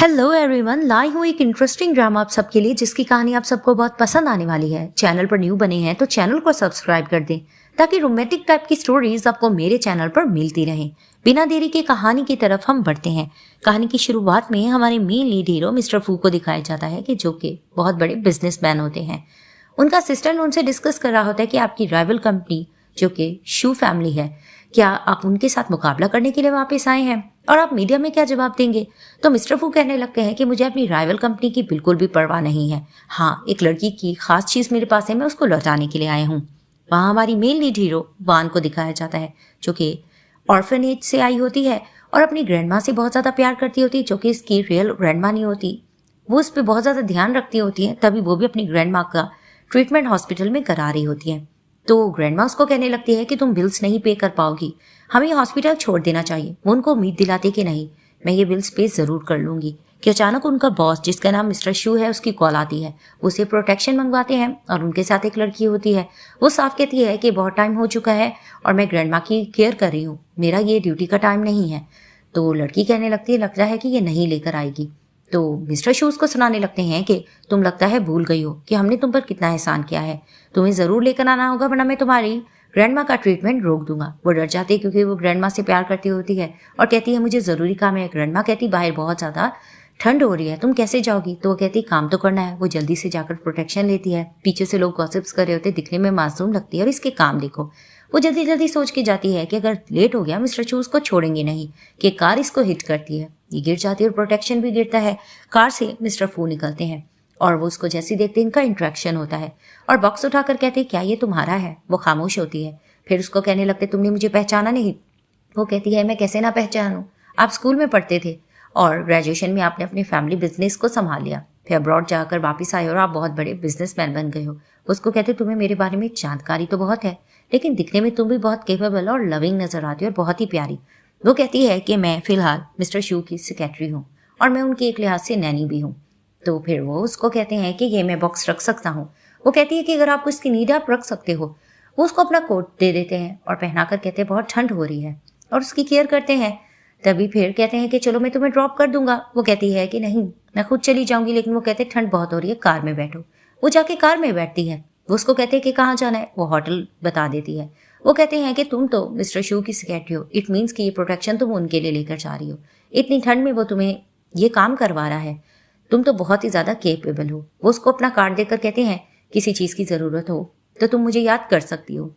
Hello everyone, लाई हूँ एक interesting drama आप सबके लिए जिसकी कहानी आप सबको बहुत पसंद आने वाली है। चैनल पर न्यू बने हैं तो चैनल को सब्सक्राइब कर दें ताकि रोमांटिक टाइप की स्टोरीज आपको मेरे चैनल पर मिलती रहें। बिना देरी के कहानी की तरफ हम बढ़ते हैं। कहानी की शुरुआत में हमारे मेन लीड हीरो मिस्टर फू को दिखाया जाता है कि जो कि बहुत बड़े बिजनेसमैन होते हैं। उनका असिस्टेंट उनसे डिस्कस कर रहा होता है कि आपकी राइवल कंपनी जो कि शू फैमिली है, क्या आप उनके साथ मुकाबला करने के लिए वापस आए हैं और आप मीडिया में क्या जवाब देंगे। तो मिस्टर फू कहने लगते हैं कि मुझे अपनी राइवल कंपनी की बिल्कुल भी परवाह नहीं है। हाँ, एक लड़की की खास चीज मेरे पास है, मैं उसको लौटाने के लिए आया हूँ। वहाँ हमारी मेन लीड हीरो वान को दिखाया जाता है जो कि ऑर्फनेज से आई होती है और अपनी ग्रैंड माँ से बहुत ज्यादा प्यार करती होती है, जो कि इसकी रियल ग्रैंड माँ नहीं होती। वो उस पर बहुत ज्यादा ध्यान रखती होती है, तभी वो भी अपनी ग्रैंड माँ का ट्रीटमेंट हॉस्पिटल में करा रही होती है। तो ग्रैंड माँ उसको कहने लगती है कि तुम बिल्स नहीं पे कर पाओगी, हमें हॉस्पिटल छोड़ देना चाहिए। वो उनको उम्मीद दिलाती कि नहीं, मैं ये बिल्स पे जरूर कर लूंगी। कि अचानक उनका बॉस जिसका नाम मिस्टर शू है उसकी कॉल आती है। उसे प्रोटेक्शन मंगवाते हैं और उनके साथ एक लड़की होती है। वो साफ कहती है कि बहुत टाइम हो चुका है और मैं ग्रैंड माँ की केयर कर रही हूँ, मेरा ये ड्यूटी का टाइम नहीं है। तो लड़की कहने लगती है लगता है कि ये नहीं लेकर आएगी। तो मिस्टर शू उसको सुनाने लगते हैं कि तुम लगता है भूल गई हो कि हमने तुम पर कितना एहसान किया है, तुम्हें जरूर लेकर आना होगा वरना मैं तुम्हारी ग्रैंड माँ का ट्रीटमेंट रोक दूंगा। वो डर जाती है क्योंकि वो ग्रैंड माँ से प्यार करती होती है और कहती है मुझे जरूरी काम है। ग्रैंड माँ कहती बाहर बहुत ज्यादा ठंड हो रही है, तुम कैसे जाओगी। तो वो कहती काम तो करना है। वो जल्दी से जाकर प्रोटेक्शन लेती है। पीछे से लोग गॉसिप्स कर रहे होते, दिखने में मासूम लगती है और इसके काम देखो। वो जल्दी जल्दी सोच के जाती है कि अगर लेट हो गया मिस्टर शू उसको छोड़ेंगे नहीं, कि कार इसको हिट करती है, ये गिर जाती है और प्रोटेक्शन भी गिरता है। कार से मिस्टर फू निकलते हैं और वो उसको जैसे देखते हैं इनका इंट्रैक्शन होता है और बॉक्स उठाकर कहते हैं क्या ये तुम्हारा है। वो खामोश होती है। फिर उसको कहने लगते तुमने मुझे पहचाना नहीं। वो कहती है मैं कैसे ना पहचानूं, आप स्कूल में पढ़ते थे और ग्रेजुएशन में आपने अपने फैमिली बिजनेस को संभाल लिया, फिर अब्रॉड जाकर वापस आए और आप बहुत बड़े बिजनेसमैन बन गए हो। उसको कहते तुम्हें मेरे बारे में जानकारी तो बहुत है, लेकिन दिखने में तुम भी बहुत केपेबल और लविंग नजर आती हो और बहुत ही प्यारी। वो कहती है कि मैं फिलहाल मिस्टर शू की सेक्रेटरी हूँ और मैं उनकी एक लिहाज से नैनी भी हूँ। तो फिर वो उसको कहते हैं कि ये मैं बॉक्स रख सकता हूँ। वो कहती है कि अगर आपको इसकी नीड आप रख सकते हो। वो उसको अपना कोट दे देते हैं और पहनाकर कहते हैं बहुत ठंड हो रही है और उसकी केयर करते हैं। तभी फिर कहते हैं कि चलो मैं तुम्हें ड्रॉप कर दूंगा। वो कहती है कि नहीं, मैं खुद चली जाऊंगी, लेकिन वो कहते हैं ठंड बहुत हो रही है, कार में बैठो। वो जाके कार में बैठती है। वो उसको कहते हैं कि कहाँ जाना है। वो होटल बता देती है। वो कहते हैं कि तुम तो मिस्टर शू की सेक्रेटरी हो, इट मीन्स कि ये प्रोटेक्शन तुम उनके लिए लेकर जा रही हो। इतनी ठंड में वो तुम्हें ये काम करवा रहा है, तुम तो बहुत ही ज्यादा केपेबल हो। वो उसको अपना कार्ड देकर कहते हैं किसी चीज की जरूरत हो तो तुम मुझे याद कर सकती हो।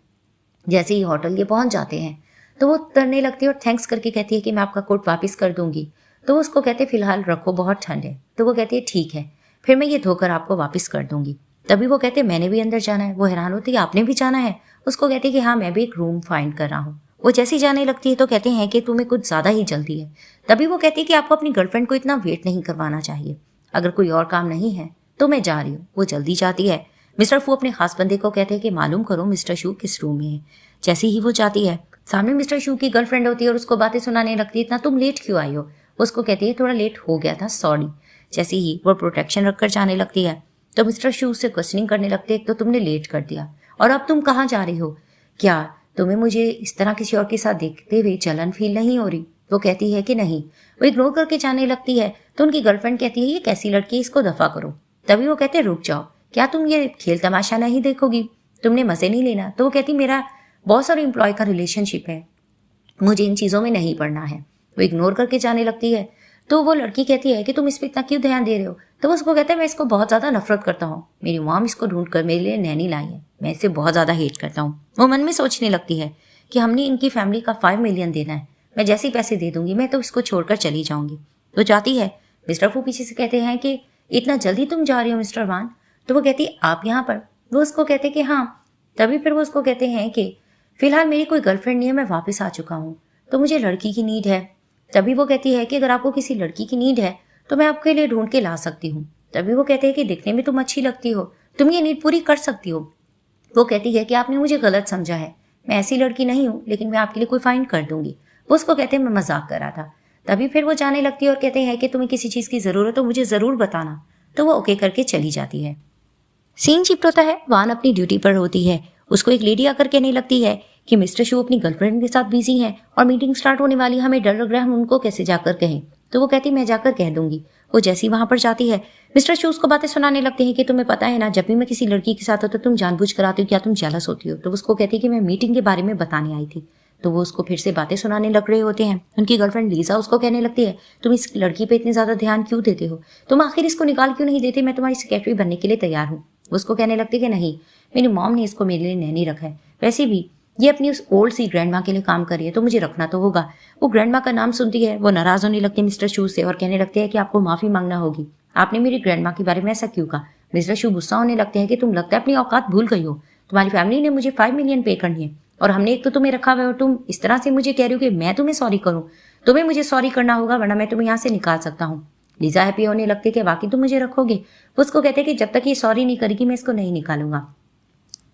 जैसे ही होटल ये पहुंच जाते हैं तो वो तरने लगती है और थैंक्स करके कहती है कि मैं आपका कोट वापस कर दूंगी। तो वो उसको कहते फिलहाल रखो, बहुत ठंड है। तो वो कहती है ठीक है, फिर मैं ये धोकर आपको वापस कर दूंगी। तभी वो कहते मैंने भी अंदर जाना है। वो हैरान होती है आपने भी जाना है। उसको कहती है कि हाँ, मैं भी एक रूम फाइंड कर रहा हूँ। वो जैसी जाने लगती है तो कहते हैं कि तुम्हें कुछ ज्यादा ही जल्दी है। तभी वो कहती है कि आपको अपनी गर्लफ्रेंड को इतना वेट नहीं करवाना चाहिए, अगर कोई और काम नहीं है तो मैं जा रही हूँ। वो जल्दी जाती है। मिस्टर फू अपने खास बंदे को कहते हैं कि मालूम करो मिस्टर शू किस रूम में है। जैसे ही वो जाती है सामने मिस्टर शू की गर्लफ्रेंड होती है और उसको बातें सुनाने लगती है इतना तुम लेट क्यों आई हो। उसको कहती है थोड़ा लेट हो गया था, सॉरी। जैसे ही वो प्रोटेक्शन रखकर जाने लगती है तो मिस्टर शू से क्वेश्चनिंग करने लगते हैं, तो तुमने लेट कर दिया और अब तुम कहाँ जा रही हो, क्या तुम्हें मुझे इस तरह किसी और के साथ देखते हुए जलन फील नहीं हो रही। वो कहती है कि नहीं। वो इग्नोर करके जाने लगती है तो उनकी गर्लफ्रेंड कहती है ये कैसी लड़की है, इसको दफा करो। तभी वो कहते हैं रुक जाओ, क्या तुम ये खेल तमाशा नहीं देखोगी, तुमने मजे नहीं लेना। तो वो कहती मेरा बॉस और एम्प्लॉय का रिलेशनशिप है, मुझे इन चीजों में नहीं पड़ना है। वो इग्नोर करके जाने लगती है। तो वो लड़की कहती है कि तुम इस पर इतना क्यों ध्यान दे रहे हो। तो वो उसको कहता है मैं इसको बहुत ज्यादा नफरत करता हूँ, मेरी मॉम इसको ढूंढ कर मेरे लिए नैनी लाई है, मैं इसे बहुत ज्यादा हेट करता हूँ। वो मन में सोचने लगती है कि हमने इनकी फैमिली का 5 मिलियन देना है, मैं जैसे ही पैसे दे दूंगी मैं तो इसको छोड़कर चली जाऊंगी। तो जाती है। मिस्टर फू पीछे से कहते हैं कि इतना जल्दी तुम जा रही हो मिस्टर वान। तो वो कहती है आप यहाँ पर। वो उसको कहते कि हाँ। तभी फिर वो उसको कहते हैं कि फिलहाल मेरी कोई गर्लफ्रेंड नहीं है, मैं वापस आ चुका हूँ, तो मुझे लड़की की नीड है। तभी वो कहती है कि अगर आपको किसी लड़की की नीड है तो मैं आपके लिए ढूंढ के ला सकती हूँ। तभी वो कहते हैं कि दिखने में तुम अच्छी लगती हो, तुम ये नीड पूरी कर सकती हो। वो कहती है कि आपने मुझे गलत समझा है, मैं ऐसी लड़की नहीं हूँ, लेकिन मैं आपके लिए कोई फाइंड कर दूंगी। वो उसको कहते हैं मैं मजाक कर रहा था। तभी फिर वो जाने लगती है और कहते हैं कि तुम्हें किसी चीज़ की ज़रूरत हो मुझे ज़रूर बताना। तो वो ओके करके चली जाती है। सीन शिफ्ट होता है, वान अपनी ड्यूटी पर होती है। उसको एक लेडी आकर कहने लगती है कि मिस्टर शू अपनी गर्लफ्रेंड के साथ बिजी हैं और मीटिंग स्टार्ट होने वाली, हमें डर लग रहा है, हम उनको कैसे जाकर कहें। तो वो कहती मैं जाकर कह दूंगी। वो जैसी वहां पर जाती है, मिस्टर शू उसको बातें सुनाने लगते हैं कि तुम्हें पता है ना, जब भी मैं किसी लड़की के साथ होता तुम जानबूझ कर आती हो, क्या तुम जेलस होती हो। तो उसको कहती है कि मैं मीटिंग के बारे में बताने आई थी। तो वो उसको फिर से बातें सुनाने लग रहे होते हैं। उनकी गर्लफ्रेंड लीजा उसको कहने लगती है, तुम इस लड़की पे इतने ज्यादा ध्यान क्यों देते हो, तुम आखिर इसको निकाल क्यों नहीं देते, मैं तुम्हारी सेक्रेटरी बनने के लिए तैयार हूँ। वो उसको कहने लगती है कि नहीं, मेरी मॉम ने इसको मेरे लिए नैनी रखा है, वैसे भी ये अपनी उस ओल्ड सी ग्रैंड माँ के लिए काम कर रही है, तो मुझे रखना तो होगा। वो ग्रैंड माँ का नाम सुनती है, वो नाराज होने लगती है मिस्टर शू से और कहने लगते हैं कि आपको माफी मांगना होगी, आपने मेरी ग्रैंड माँ के बारे में ऐसा क्यों कहा। मिस्टर शू गुस्सा होने लगते हैं कि तुम लगता है अपनी औकात भूल गई हो, तुम्हारी फैमिली ने मुझे 5 मिलियन पे करनी है और हमने एक तो तुम्हें रखा हुआ है और तुम इस तरह से मुझे कह रही हो कि मैं तुम्हें सॉरी करूं। तुम्हें मुझे सॉरी करना होगा वरना मैं तुम्हें यहाँ से निकाल सकता हूँ। लीजा हैप्पी होने लगती है कि वाकई तुम मुझे रखोगे। वो उसको कहते हैं कि जब तक ये सॉरी नहीं करेगी मैं इसको नहीं निकालूंगा।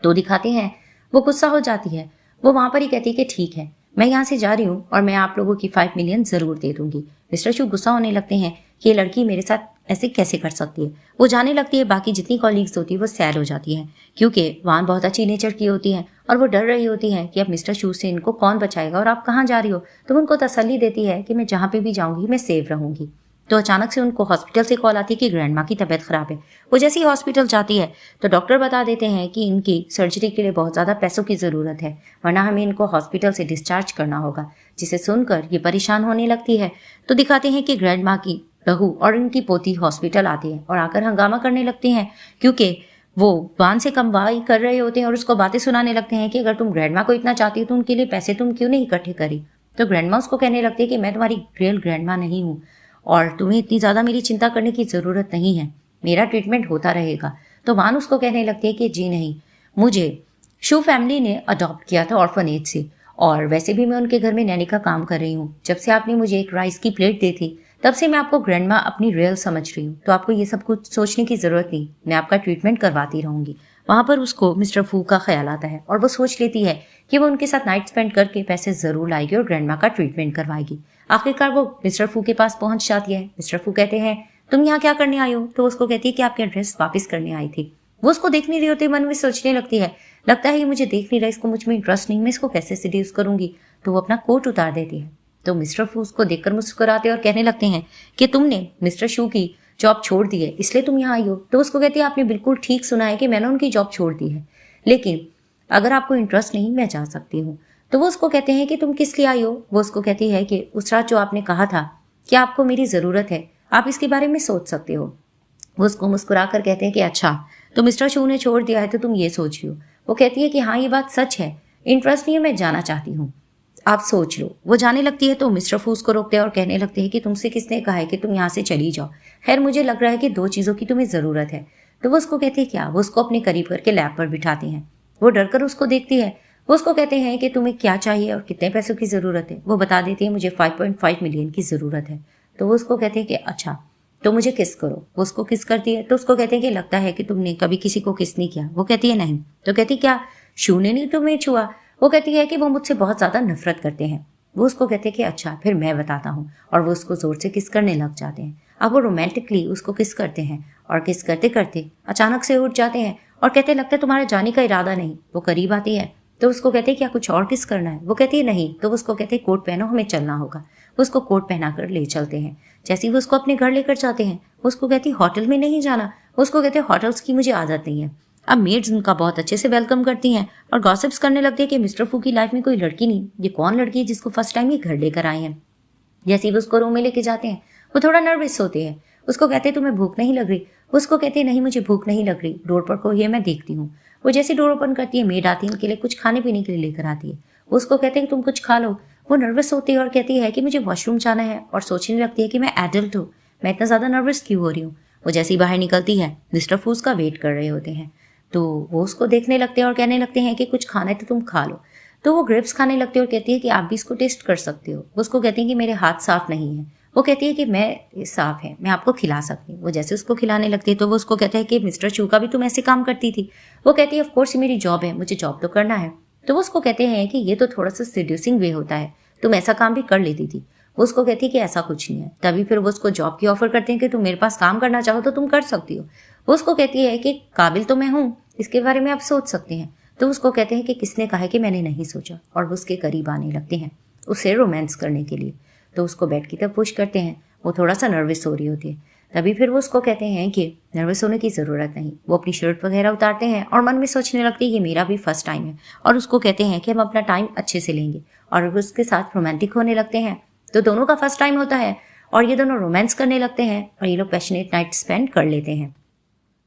तो दिखाते हैं वो गुस्सा हो जाती है। वो वहां पर ही कहती है कि ठीक है, मैं यहाँ से जा रही हूँ और मैं आप लोगों की 5 मिलियन जरूर दे दूंगी। मिस्टर शू गुस्सा होने लगते हैं कि ये लड़की मेरे साथ ऐसे कैसे कर सकती है। वो जाने लगती है, बाकी जितनी कॉलीग्स होती है वो सैड हो जाती है क्योंकि वान बहुत अच्छी नेचर की होती है और वो डर रही होती है कि अब मिस्टर शू से इनको कौन बचाएगा और आप कहाँ जा रही हो। तो उनको तसल्ली देती है कि मैं जहाँ पे भी जाऊंगी मैं सेफ रहूंगी। तो अचानक से उनको हॉस्पिटल से कॉल आती है कि ग्रैंड माँ की तबीयत खराब है। वो जैसे ही हॉस्पिटल जाती है तो डॉक्टर बता देते हैं कि इनकी सर्जरी के लिए बहुत ज़्यादा पैसों की ज़रूरत है, वरना हमें इनको हॉस्पिटल से डिस्चार्ज करना होगा। जिसे सुनकर ये परेशान होने लगती है। तो दिखाते हैं कि ग्रैंड माँ की बहू और इनकी पोती हॉस्पिटल आती है और आकर हंगामा करने लगती हैं क्योंकि वो वान से कमाई कर रहे होते हैं और उसको बातें सुनाने लगते हैं कि अगर तुम ग्रैंड माँ को इतना चाहती हो तो उनके लिए पैसे तुम क्यों नहीं इकट्ठे करी। तो ग्रैंड माँ उसको कहने लगती है कि मैं तुम्हारी रियल ग्रैंड माँ नहीं हूँ और तुम्हें इतनी ज़्यादा मेरी चिंता करने की ज़रूरत नहीं है, मेरा ट्रीटमेंट होता रहेगा। तो वान उसको कहने लगती है कि जी नहीं, मुझे शू फैमिली ने अडॉप्ट किया था ऑर्फनेज से और वैसे भी मैं उनके घर में नैनी का काम कर रही हूँ। जब से आपने मुझे एक राइस की प्लेट दी थी तब से मैं आपको ग्रैंड माँ अपनी रियल समझ रही हूँ, तो आपको ये सब कुछ सोचने की ज़रूरत नहीं, मैं आपका ट्रीटमेंट करवाती रहूँगी। वहाँ पर उसको मिस्टर फू का ख्याल आता है और वो सोच लेती है कि वो उनके साथ नाइट स्पेंड करके पैसे ज़रूर लाएगी और ग्रैंड माँ का ट्रीटमेंट करवाएगी। आखिरकार वो मिस्टर फू के पास पहुंच जाती है। मिस्टर फू कहते हैं तुम यहाँ क्या करने आई हो। तो उसको कहती है कि आपके ड्रेस वापस करने आई थी। वो उसको देख नहीं रही होती, मन में सोचने लगती है लगता है ये मुझे देख नहीं रहा, इसको मुझ में इंटरेस्ट नहीं, मैं इसको कैसे सीड्यूस करूंगी। तो वो अपना कोट उतार देती है। तो मिस्टर फू उसको देखकर मुस्कुराते और कहने लगते हैं कि तुमने मिस्टर शू की जॉब छोड़ दी है इसलिए तुम यहाँ आई हो। तो उसको कहती है आपने बिल्कुल ठीक सुना है कि मैंने उनकी जॉब छोड़ दी है, लेकिन अगर आपको इंटरेस्ट नहीं मैं जा सकती हूँ। तो वो उसको कहते हैं कि तुम किस लिए आई हो। वो उसको कहती है कि उस रात जो आपने कहा था कि आपको मेरी ज़रूरत है, आप इसके बारे में सोच सकते हो। वो उसको मुस्कुरा कर कहते हैं कि अच्छा, तो मिस्टर शू ने छोड़ दिया है तो तुम ये सोच रही हो। वो कहती है कि हाँ ये बात सच है, इंटरेस्ट नहीं है, मैं जाना चाहती हूँ, आप सोच लो। वो जाने लगती है तो मिस्टर फूस को रोकते हैं और कहने लगते हैं कि तुमसे किसने कहा है कि तुम यहाँ से चली जाओ, खैर मुझे लग रहा है कि 2 चीज़ों की तुम्हें ज़रूरत है। तो वो उसको कहती है क्या। वो उसको अपने करीब करके लैब पर बिठाते हैं। वो डर कर उसको देखती है। वो उसको कहते हैं कि तुम्हें क्या चाहिए और कितने पैसों की ज़रूरत है। वो बता देती है मुझे 5.5 मिलियन की ज़रूरत है। तो वो उसको कहते हैं कि अच्छा तो मुझे किस करो। वो उसको किस करती है तो उसको कहते हैं कि लगता है कि तुमने कभी किसी को किस नहीं किया। वो कहती है नहीं। तो कहती क्या शू ने नहीं तुम्हें छुआ। वो कहती है कि वो मुझसे बहुत ज़्यादा नफरत करते हैं। वो उसको कहते हैं कि अच्छा फिर मैं बताता हूँ, और वो उसको ज़ोर से किस करने लग जाते हैं। अब वो रोमांटिकली उसको किस करते हैं और किस करते करते अचानक से उठ जाते हैं और कहते लगता है तुम्हारा जाने का इरादा नहीं। वो करीब आती है तो उसको कहते हैं क्या कुछ और किस करना है। वो कहती है नहीं। तो उसको कहते हैं कोट पहनो, हमें चलना होगा। वो उसको कोट पहना कर ले चलते हैं। जैसे ही वो उसको अपने घर लेकर जाते हैं उसको कहती होटल में नहीं जाना। उसको कहते हैं होटल्स की मुझे आदत नहीं है। अब मेड्स उनका बहुत अच्छे से वेलकम करती हैं और गॉसिप्स करने लगती है कि मिस्टर फू की लाइफ में कोई लड़की नहीं, ये कौन लड़की है जिसको फर्स्ट टाइम ये घर लेकर आए हैं। जैसे ही वो उसको रूम में लेके जाते हैं वो थोड़ा नर्वस होते हैं। उसको कहते हैं तुम्हें भूख नहीं लग रही। उसको कहते हैं नहीं मुझे भूख नहीं लग रही, डोर पर कोई है मैं देखती हूँ। वो जैसे डोर ओपन करती है मेड आती है उनके लिए कुछ खाने पीने के लिए लेकर आती है। वो उसको कहते हैं कि तुम कुछ खा लो। वो नर्वस होती है और कहती है कि मुझे वॉशरूम जाना है और सोचने लगती है कि मैं एडल्ट हूँ, मैं इतना ज़्यादा नर्वस क्यों हो रही हूँ। वो जैसे ही बाहर निकलती है मिस्टर फू उसका वेट कर रहे होते हैं। तो वो उसको देखने लगते हैं और कहने लगते हैं कि कुछ खाना है तो तुम खा लो। तो वो ग्रेप्स खाने लगती है और कहती है कि आप भी इसको टेस्ट कर सकते हो। वो उसको कहती है कि मेरे हाथ साफ नहीं है। वो कहती है कि मैं साफ है, मैं आपको खिला सकती हूँ। वो जैसे उसको खिलाने लगती है तो वो उसको कहता है कि मिस्टर शू का भी तुम ऐसे काम करती थी। वो कहती है ऑफ कोर्स मेरी जॉब है, मुझे जॉब तो करना है। तो वो उसको कहते हैं कि ये तो थोड़ा सा सीड्यूसिंग वे होता है, तुम ऐसा काम भी कर लेती थी। वो उसको कहती है कि ऐसा कुछ नहीं है। तभी फिर वो उसको जॉब की ऑफर करते हैं कि तुम मेरे पास काम करना चाहो तो तुम कर सकती हो। वो उसको कहती है कि काबिल तो मैं हूँ, इसके बारे में आप सोच सकते हैं। तो उसको कहते हैं कि किसने कहा है कि मैंने नहीं सोचा, और वो उसके करीब आने लगते हैं उससे रोमांस करने के लिए। तो उसको बेड की तरफ पुश करते हैं। वो थोड़ा सा नर्वस हो रही होती है। तभी फिर वो उसको कहते हैं कि नर्वस होने की ज़रूरत नहीं। वो अपनी शर्ट वगैरह उतारते हैं और मन में सोचने लगती है कि मेरा भी फर्स्ट टाइम है, और उसको कहते हैं कि हम अपना टाइम अच्छे से लेंगे, और वो उसके साथ रोमांटिक होने लगते हैं। तो दोनों का फर्स्ट टाइम होता है और ये दोनों रोमांस करने लगते हैं और ये लोग पैशनेट नाइट स्पेंड कर लेते हैं।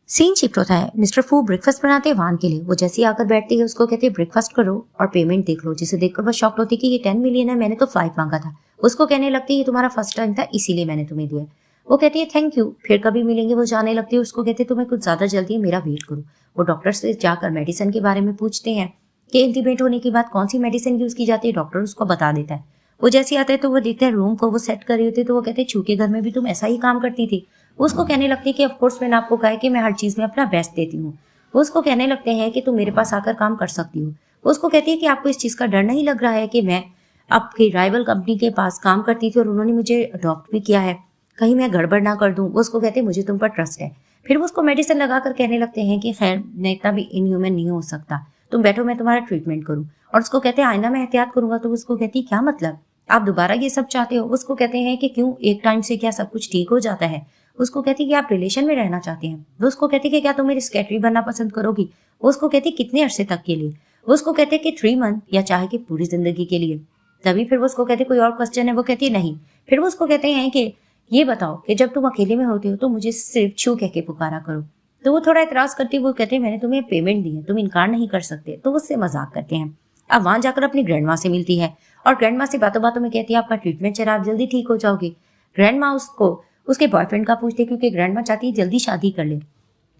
सीन शिफ्ट होता है। मिस्टर फू ब्रेकफास्ट बनाते हैं वान के लिए। वो जैसे ही आकर बैठती है उसको कहते हैं ब्रेकफास्ट करो और पेमेंट देख लो, जिसे देखकर वो शॉक्ड होती है कि ये 10 मिलियन है, मैंने तो 5 मांगा था। उसको कहने लगती है ये तुम्हारा फर्स्ट टाइम था इसीलिए मैंने तुम्हें दिया। वो कहती है थैंक यू, फिर कभी मिलेंगे। वो जाने लगती है। उसको कहते हैं तुम्हें कुछ ज्यादा जल्दी है, मेरा वेट करो। वो डॉक्टर से जाकर मेडिसिन के बारे में पूछते हैं कि इंटीमेट होने के बाद कौन सी मेडिसिन यूज की जाती है। डॉक्टर उसको बता देता है। वो जैसे आता है तो वो देखता है रूम को वो सेट कर रही होती है। तो वो कहते हैं छू के घर में भी तुम ऐसा ही काम करती थी। वो उसको कहने लगती है कि ऑफकोर्स मैंने आपको कहा है कि मैं हर चीज में अपना बेस्ट देती हूँ। वो उसको कहने लगते हैं कि तुम मेरे पास आकर काम कर सकती हो। वो उसको कहती है कि आपको इस चीज का डर नहीं लग रहा है कि मैं आपकी राइवल कंपनी के पास काम करती थी और उन्होंने मुझे अडॉप्ट भी किया है, कहीं मैं गड़बड़ ना कर दूं। वो उसको कहते हैं मुझे तुम पर ट्रस्ट है। फिर वो उसको मेडिसिन लगाकर कहने लगते हैं कि खैर मैं इतना भी इनह्यूमन नहीं हो सकता, तुम बैठो मैं तुम्हारा ट्रीटमेंट करूँ। और उसको कहते हैं आईना मैं एहतियात करूंगा। तो उसको कहती है क्या मतलब, आप दोबारा ये सब चाहते हो। उसको कहते हैं कि क्यों, एक टाइम से क्या सब कुछ ठीक हो जाता है। उसको कहती है कि आप रिलेशन में रहना चाहते हैं। वो उसको कहती है कि क्या तुम मेरी सेक्रेटरी बनना पसंद करोगी। वो उसको कहती है कितने अरसे तक के लिए। वो उसको कहते हैं कि 3 मंथ या चाहे कि पूरी जिंदगी के लिए। तभी फिर वो उसको कहते कोई और क्वेश्चन है। वो कहती है नहीं। फिर वो उसको कहते हैं कि ये बताओ कि जब तुम अकेले में होती हो तो मुझे सिर्फ छू कह के पुकारा करो। तो वो थोड़ा एतराज करती है। वो कहते हैं मैंने तुम्हें पेमेंट दी है, तुम इनकार नहीं कर सकते। तो वो उससे मजाक करते हैं। अब वहां जाकर अपनी ग्रैंड माँ से मिलती है और ग्रैंड माँ से बातों बातों में कहती है आपका ट्रीटमेंट चला, आप जल्दी ठीक हो जाओगे। ग्रैंड माँ उसको उसके बॉयफ्रेंड का पूछती है क्योंकि ग्रैंड माँ चाहती है जल्दी शादी कर ले।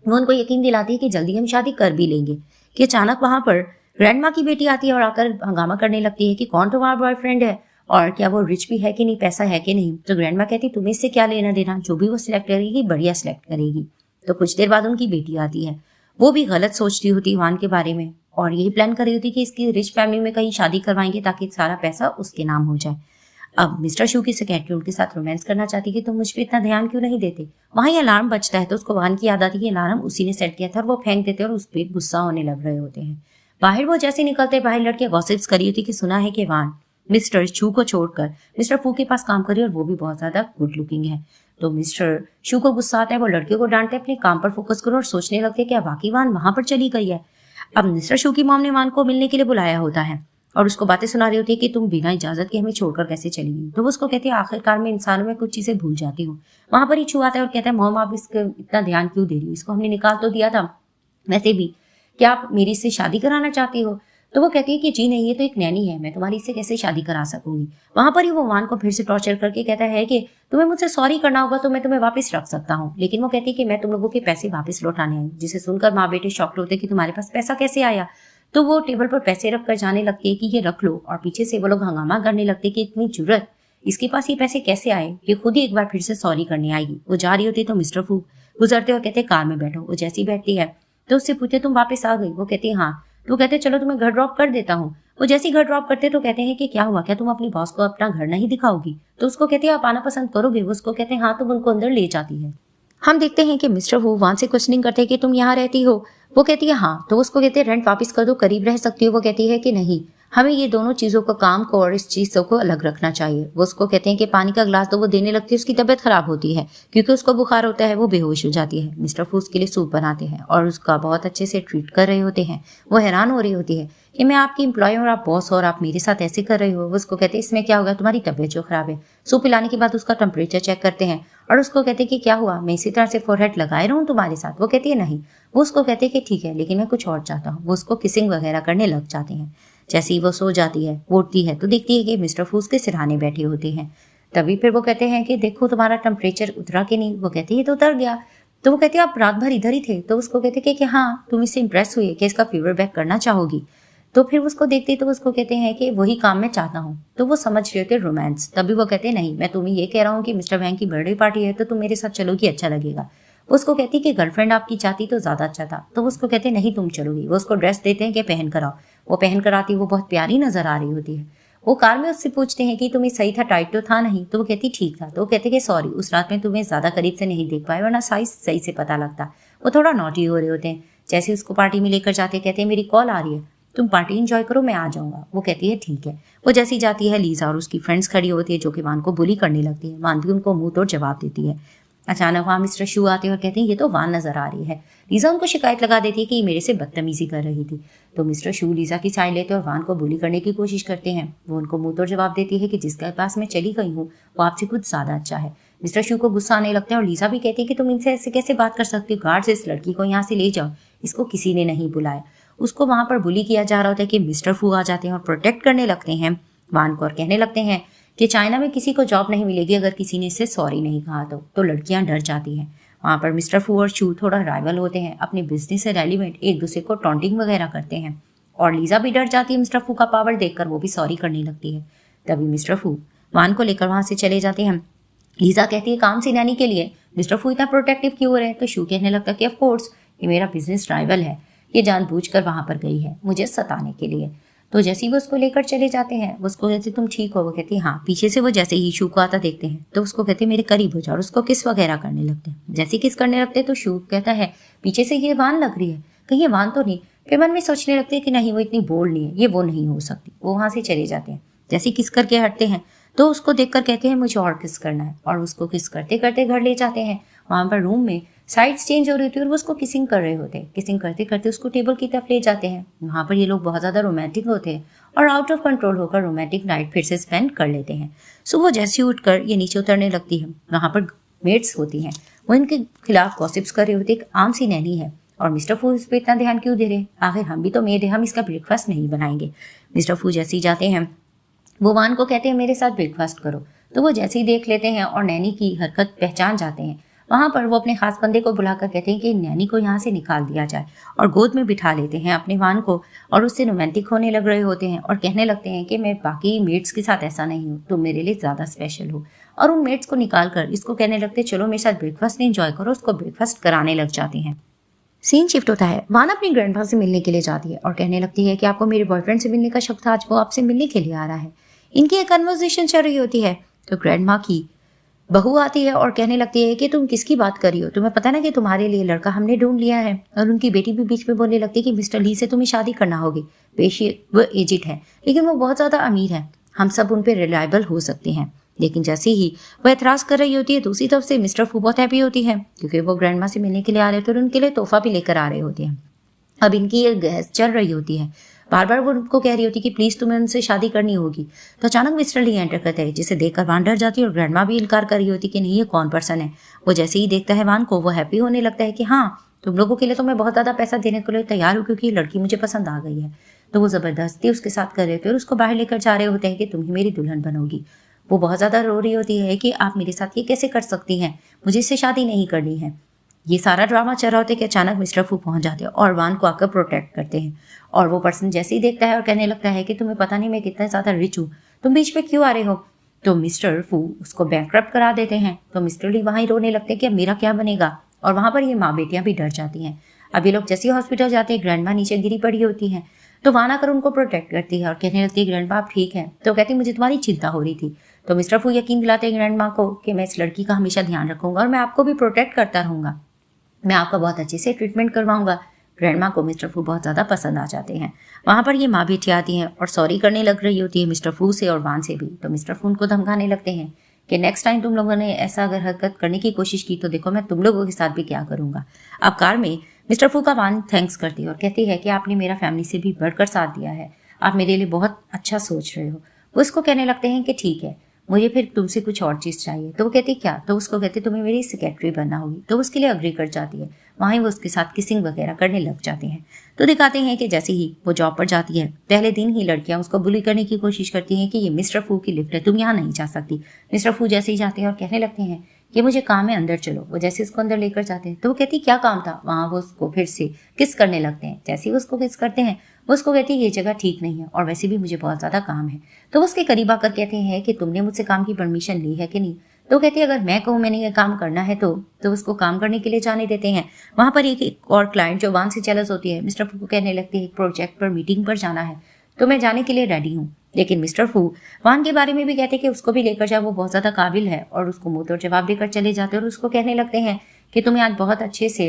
वो उनको यकीन दिलाती है कि जल्दी हम शादी कर भी लेंगे। कि अचानक वहां पर ग्रैंड माँ की बेटी आती है और आकर हंगामा करने लगती है कि कौन तुम्हारा बॉयफ्रेंड है और क्या वो रिच भी है कि नहीं, पैसा है कि नहीं। तो ग्रैंड माँ कहती तुम्हें इससे क्या लेना देना, जो भी वो सिलेक्ट करेगी बढ़िया सिलेक्ट करेगी। तो कुछ देर बाद उनकी बेटी आती है। वो भी गलत सोचती होती वान के बारे में और यही प्लान कर रही होती कि इसकी रिच फैमिली में कहीं शादी करवाएंगे ताकि सारा पैसा उसके नाम हो जाए। अब मिस्टर शू की सेक्रेटरी उनके साथ रोमांस करना चाहती कि तुम मुझ पर इतना ध्यान क्यों नहीं देते। वहां ये अलार्म बजता है तो उसको वान की याद आती है कि अलार्म उसी ने सेट किया था और वो फेंक देते और उस पर गुस्सा होने लग रहे होते हैं। बाहर वो जैसे निकलते बाहर लड़के गॉसिप्स करी होती कि सुना है कि वान मिस्टर शू को छोड़कर मिस्टर फू के पास काम करी और वो भी बहुत ज्यादा गुड लुकिंग है। तो मिस्टर शू को गुस्सा आता है। वो लड़के को डांटते अपने काम पर फोकस करो और सोचने लगते हैं कि वाकई वान वहां पर चली गई है। अब मिस्टर शू की मॉम ने वान को मिलने के लिए बुलाया होता है और उसको बातें सुना रही होती है कि तुम बिना इजाजत के हमें छोड़कर कैसे चली गई। तो वो उसको कहती है आखिरकार मैं इंसानों में कुछ चीजें भूल जाती हूँ। वहां पर ही छू आता है और कहता है मॉम आप इसका इतना ध्यान क्यों दे रही हो, इसको हमने निकाल तो दिया था, वैसे भी क्या आप मेरी इससे शादी कराना चाहती हो। तो वो कहती है कि जी नहीं, ये तो एक नैनी है, मैं तुम्हारी इससे कैसे शादी करा सकूंगी। वहां पर ही वो वान को फिर से टॉर्चर करके कहता है कि तुम्हें मुझसे सॉरी करना होगा तो मैं तुम्हें वापस रख सकता हूँ, लेकिन वो कहती है कि मैं तुम लोगों के पैसे वापस लौटाने आई। जिसे सुनकर माँ बेटे शॉक्ड होते कि तुम्हारे पास पैसा कैसे आया। तो वो टेबल पर पैसे रख कर जाने लगती है कि ये रख लो और पीछे से वो लोग हंगामा करने लगते कि इतनी जुर्रत, इसके पास ये पैसे कैसे आए, ये खुद ही एक बार फिर से सॉरी करने आएगी। वो जा रही होती तो मिस्टर फू गुजरते और कहते कार में बैठो। वो जैसी बैठती है तो उससे पूछते तुम वापस आ गई। वो कहती है हाँ। तो कहते चलो तुम्हें घर ड्रॉप कर देता हूँ। वो जैसे घर ड्रॉप करते तो कहते हैं कि क्या हुआ, क्या तुम अपनी बॉस को अपना घर नहीं दिखाओगी। तो उसको कहते हैं आप आना पसंद करोगे। वो उसको कहते हैं हाँ। तो उनको अंदर ले जाती है। हम देखते हैं कि मिस्टर वो वहां से क्वेश्चनिंग करते हैं कि तुम यहाँ रहती हो। वो कहती है हाँ। तो उसको कहते हैं रेंट वापस कर दो, करीब रह सकती हो। वो कहती है कि नहीं, हमें ये दोनों चीजों को, काम को और इस चीजों को अलग रखना चाहिए। वो उसको कहते हैं कि पानी का ग्लास दो। वो देने लगती है। उसकी तबीयत खराब होती है क्योंकि उसको बुखार होता है, वो बेहोश हो जाती है। मिस्टर फू उसके लिए सूप बनाते हैं और उसका बहुत अच्छे से ट्रीट कर रहे होते हैं। वो हैरान हो रही होती है कि मैं आपकी एम्प्लॉय और आप बॉस और आप मेरे साथ ऐसे कर रहे हो। वो उसको कहते हैं इसमें क्या होगा, तुम्हारी तबीयत जो खराब है। सूप पिलाने के बाद उसका टेम्परेचर चेक करते हैं और उसको कहते हैं कि क्या हुआ, मैं इसी तरह से फोरहेड लगाए रहूं तुम्हारे साथ। वो कहती है नहीं। वो उसको कहते हैं कि ठीक है लेकिन मैं कुछ और चाहता हूँ। वो उसको किसिंग वगैरह करने लग जाते हैं। जैसे ही वो सो जाती है, वो उठती है तो देखती है कि मिस्टर फूस के सिरहाने बैठे होते हैं। तभी फिर वो कहते हैं कि देखो तुम्हारा टेम्परेचर उतरा कि नहीं। वो कहती है तो उतर गया। तो वो कहती है आप रात भर इधर ही थे। तो उसको कहते हैं कि हाँ, तुम इससे इंप्रेस हुई कि इसका फीवर बैक करना चाहोगी। तो फिर उसको देखती तो उसको कहते हैं कि वही काम मैं चाहता हूँ। तो वो समझ रहे थे रोमांस। तभी वो कहते हैं नहीं, मैं तुम्हें ये कह रहा हूँ कि मिस्टर वैंग की बर्थडे पार्टी है तो तुम मेरे साथ चलोगी, अच्छा लगेगा। वो उसको कहती कि गर्लफ्रेंड आपकी चाहती तो ज्यादा अच्छा था। तो वो उसको कहते नहीं तुम चलोगी। वो उसको ड्रेस देते हैं कि पहन कर आओ। वो पहन कर आती, वो बहुत प्यारी नजर आ रही होती है। वो कार में उससे पूछते हैं कि तुम्हें सही था, टाइट तो था नहीं। तो वो कहती ठीक था। तो वो कहते कि सॉरी, उस रात में तुम्हें ज्यादा करीब से नहीं देख पाए वरना साइज सही से पता लगता। वो थोड़ा नॉटी हो रहे होते हैं। जैसे उसको पार्टी में लेकर जाते कहते हैं मेरी कॉल आ रही है, तुम पार्टी एंजॉय करो, मैं आ जाऊंगा। वो कहती है ठीक है। वो जैसी जाती है, लीजा और उसकी फ्रेंड्स खड़ी होती है जो कि वान को बुली करने लगती है। वान भी उनको मुंह तोड़ जवाब देती है। अचानक वहाँ मिस्टर शू आते हैं और कहते हैं ये तो वान नजर आ रही है। लीजा उनको शिकायत लगा देती है कि ये मेरे से बदतमीजी कर रही थी। तो मिस्टर शू लीजा की साइड लेते हैं और वान को बुली करने की कोशिश करते हैं। वो उनको मुंह तोड़ जवाब देती है कि जिसके पास मैं चली गई हूँ वो आपसे कुछ ज्यादा अच्छा है। मिस्टर शू को गुस्सा आने लगता है और लीजा भी कहती है कि तुम इनसे ऐसे कैसे बात कर सकती हो, गार्ड से इस लड़की को यहाँ से ले जाओ, इसको किसी ने नहीं बुलाया। उसको वहां पर बुली किया जा रहा होता है कि मिस्टर फू आ जाते हैं और प्रोटेक्ट करने लगते हैं वान को और कहने लगते हैं कि चाइना में किसी को जॉब नहीं मिलेगी अगर किसी ने इससे सॉरी नहीं कहा तो लड़कियां डर जाती हैं। वहाँ पर मिस्टर फू और शू थोड़ा राइवल होते हैं, अपने बिजनेस से रेलिवेंट एक दूसरे को टॉन्टिंग वगैरह करते हैं और लीजा भी डर जाती है मिस्टर फू का पावर देखकर, वो भी सॉरी करने लगती है। तभी मिस्टर फू वान को लेकर वहां से चले जाते हैं। लीजा कहती है काम सी नैनी के लिए मिस्टर फू इतना प्रोटेक्टिव क्यों हो रहे हैं। तो शू कहने लगता है कि ऑफ कोर्स ये मेरा बिजनेस राइवल है, ये जानबूझकर वहां पर गई है मुझे सताने के लिए। तो जैसे ही वो उसको लेकर चले जाते हैं वो उसको कहते तुम ठीक हो, वो कहती है हाँ। पीछे से वो जैसे ही शू को आता देखते हैं तो उसको कहते मेरे करीब हो जाओ और उसको किस वगैरह करने लगते हैं। जैसे किस करने लगते हैं तो शू कहता है पीछे से ये वान लग रही है, कहीं ये वान तो नहीं। फिर मन में सोचने लगते हैं कि नहीं वो इतनी बोल्ड नहीं है, ये वो नहीं हो सकती। वो वहां से चले जाते हैं। जैसे किस करके हटते हैं तो उसको देखकर कहते हैं मुझे और किस करना है और उसको किस करते करते घर ले जाते हैं। वहां पर रूम में साइड्स चेंज हो रही थी और वो उसको किसिंग कर रहे होते हैं। किसिंग करते करते उसको टेबल की तरफ ले जाते हैं। वहां पर ये लोग बहुत ज्यादा रोमांटिक होते हैं और आउट ऑफ कंट्रोल होकर रोमांटिक नाइट फिर से स्पेंड कर लेते हैं। सुबह जैसे ही उठकर ये नीचे उतरने लगती है वहां पर मेड्स होती हैं, वो इनके खिलाफ गॉसिप्स कर रहे होते। एक आम सी नैनी है और मिस्टर फू इस पर इतना ध्यान क्यों दे रहे, आखिर हम भी तो मेड है, हम इसका ब्रेकफास्ट नहीं बनाएंगे। मिस्टर फू जैसे ही जाते हैं वो वान को कहते हैं मेरे साथ ब्रेकफास्ट करो। तो वो जैसे ही देख लेते हैं और नैनी की हरकत पहचान जाते हैं। वहां पर वो अपने खास बंदे को बुलाकर कहते हैं कि नैनी को यहाँ से निकाल दिया जाए और गोद में बिठा लेते हैं अपने वान को और उससे रोमांटिक होने लग रहे होते हैं और कहने लगते हैं कि मैं बाकी मेट्स के साथ ऐसा नहीं हूँ, तुम मेरे लिए ज़्यादा स्पेशल हो। और उन मेट्स को निकाल कर इसको कहने लगते चलो मेरे साथ ब्रेकफास्ट एंजॉय करो, उसको ब्रेकफास्ट कराने लग जाते हैं। सीन शिफ्ट होता है, वान अपनी ग्रैंडपा से मिलने के लिए जाती है और कहने लगती है कि आपको मेरे बॉयफ्रेंड से मिलने का शक था, आज वो आपसे मिलने के लिए आ रहा है। इनकी एक कन्वर्सेशन चल रही होती है तो ग्रैंडमा की बहू आती है और कहने लगती है कि तुम किसकी बात कर रही हो, तुम्हें पता ना कि तुम्हारे लिए लड़का हमने ढूंढ लिया है। और उनकी बेटी भी बीच में बोलने लगती है कि मिस्टर ली से तुम्हें शादी करना होगी, बेशक वो एजिड है लेकिन वो बहुत ज़्यादा अमीर है, हम सब उन पर रिलायबल हो सकते हैं। लेकिन जैसे ही वह एतराज कर रही होती है दूसरी तरफ से मिस्टर फू बहुत हैप्पी होती है क्योंकि वो ग्रैंडमा से मिलने के लिए आ रहे थे और उनके लिए तोहफा भी लेकर आ रहे होते हैं। अब इनकी ये बहस चल रही होती है, बार बार वो उनको कह रही होती कि प्लीज तुम्हें उनसे शादी करनी होगी। तो अचानक मिस्टर ली एंटर करते हैं जिसे देखकर वान डर जाती है और ग्रैंडमा भी इनकार कर रही होती कि नहीं ये कौन पर्सन है। वो जैसे ही देखता है वान को वो हैप्पी होने लगता है कि हाँ तुम लोगों के लिए तो मैं बहुत ज़्यादा पैसा देने के लिए तैयार हूँ क्योंकि ये लड़की मुझे पसंद आ गई है। तो वो ज़बरदस्ती उसके साथ कर रहे थे और उसको बाहर लेकर जा रहे होते हैं कि तुम ही मेरी दुल्हन बनोगी। वो बहुत ज़्यादा रो रही होती है कि आप मेरे साथ ये कैसे कर सकती हैं, मुझे इससे शादी नहीं करनी है। ये सारा ड्रामा चल रहा होता है कि अचानक मिस्टर फू पहुंच जाते हैं और वान को आकर प्रोटेक्ट करते हैं। और वो पर्सन जैसे ही देखता है और कहने लगता है कि तुम्हें पता नहीं मैं कितना ज़्यादा रिच हूँ, तुम बीच में क्यों आ रहे हो। तो मिस्टर फू उसको बैंकक्रप्ट करा देते हैं। तो मिस्टर ली वहाँ ही रोने लगते हैं कि अब मेरा क्या बनेगा। और वहाँ पर ये माँ बेटियाँ भी डर जाती हैं। अब ये लोग जैसे ही हॉस्पिटल जाते हैं ग्रैंडमा नीचे गिरी पड़ी होती है तो वान आकर उनको प्रोटेक्ट करती है और कहने लगती है ग्रैंडमा आप ठीक है। तो कहती मुझे तुम्हारी चिंता हो रही थी। तो मिस्टर फू यकीन दिलाते हैं ग्रैंडमा को कि मैं इस लड़की का हमेशा ध्यान रखूंगा और मैं आपको भी प्रोटेक्ट करता रहूंगा, मैं आपका बहुत अच्छे से ट्रीटमेंट करवाऊंगा। ग्रैंडमा को मिस्टर फू बहुत ज़्यादा पसंद आ जाते हैं। वहाँ पर ये माँ बेटी आती हैं और सॉरी करने लग रही होती है मिस्टर फू से और वान से भी। तो मिस्टर फू उनको धमकाने लगते हैं कि नेक्स्ट टाइम तुम लोगों ने ऐसा अगर हरकत करने की कोशिश की तो देखो मैं तुम लोगों के साथ भी क्या करूँगा। अब कार में मिस्टर फू का वान थैंक्स करती है और कहती है कि आपने मेरा फैमिली से भी बढ़कर साथ दिया है, आप मेरे लिए बहुत अच्छा सोच रहे हो। वो उसको कहने लगते हैं कि ठीक है मुझे फिर तुमसे कुछ और चीज़ चाहिए। तो वो कहती क्या, तो उसको कहते तुम्हें मेरी सेक्रेटरी बनना होगी। तो उसके लिए अग्री कर जाती है। वहीं वो उसके साथ किसिंग वगैरह करने लग जाते हैं। तो दिखाते हैं कि जैसे ही वो जॉब पर जाती है पहले दिन ही लड़कियां उसको बुली करने की कोशिश करती हैं कि ये मिस्टर फू की लिफ्ट है, तुम यहाँ नहीं जा सकती। मिस्टर फू जैसे ही जाते हैं और कहने लगते हैं कि मुझे काम है अंदर चलो। वो जैसे उसको अंदर लेकर जाते हैं तो वो कहती क्या काम था। वहाँ वो उसको फिर से किस करने लगते हैं। जैसे ही उसको किस करते हैं वो उसको कहती है ये जगह ठीक नहीं है और वैसे भी मुझे बहुत ज़्यादा काम है। तो वो उसके करीब आकर कहते हैं कि तुमने मुझसे काम की परमिशन ली है कि नहीं। तो कहती है अगर मैं कहूँ मैंने ये काम करना है तो उसको काम करने के लिए जाने देते हैं। वहाँ पर एक और क्लाइंट जो वान से जेलस होती है मिस्टर फू को कहने लगती है एक प्रोजेक्ट पर मीटिंग पर जाना है तो मैं जाने के लिए रेडी हूँ। लेकिन मिस्टर फू वान के बारे में भी कहते हैं कि उसको भी लेकर जाओ, वो बहुत ज़्यादा काबिल है। और उसको मुंह तोड़ जवाब देकर चले जाते हैं और उसको कहने लगते हैं कि तुम्हें आज बहुत अच्छे से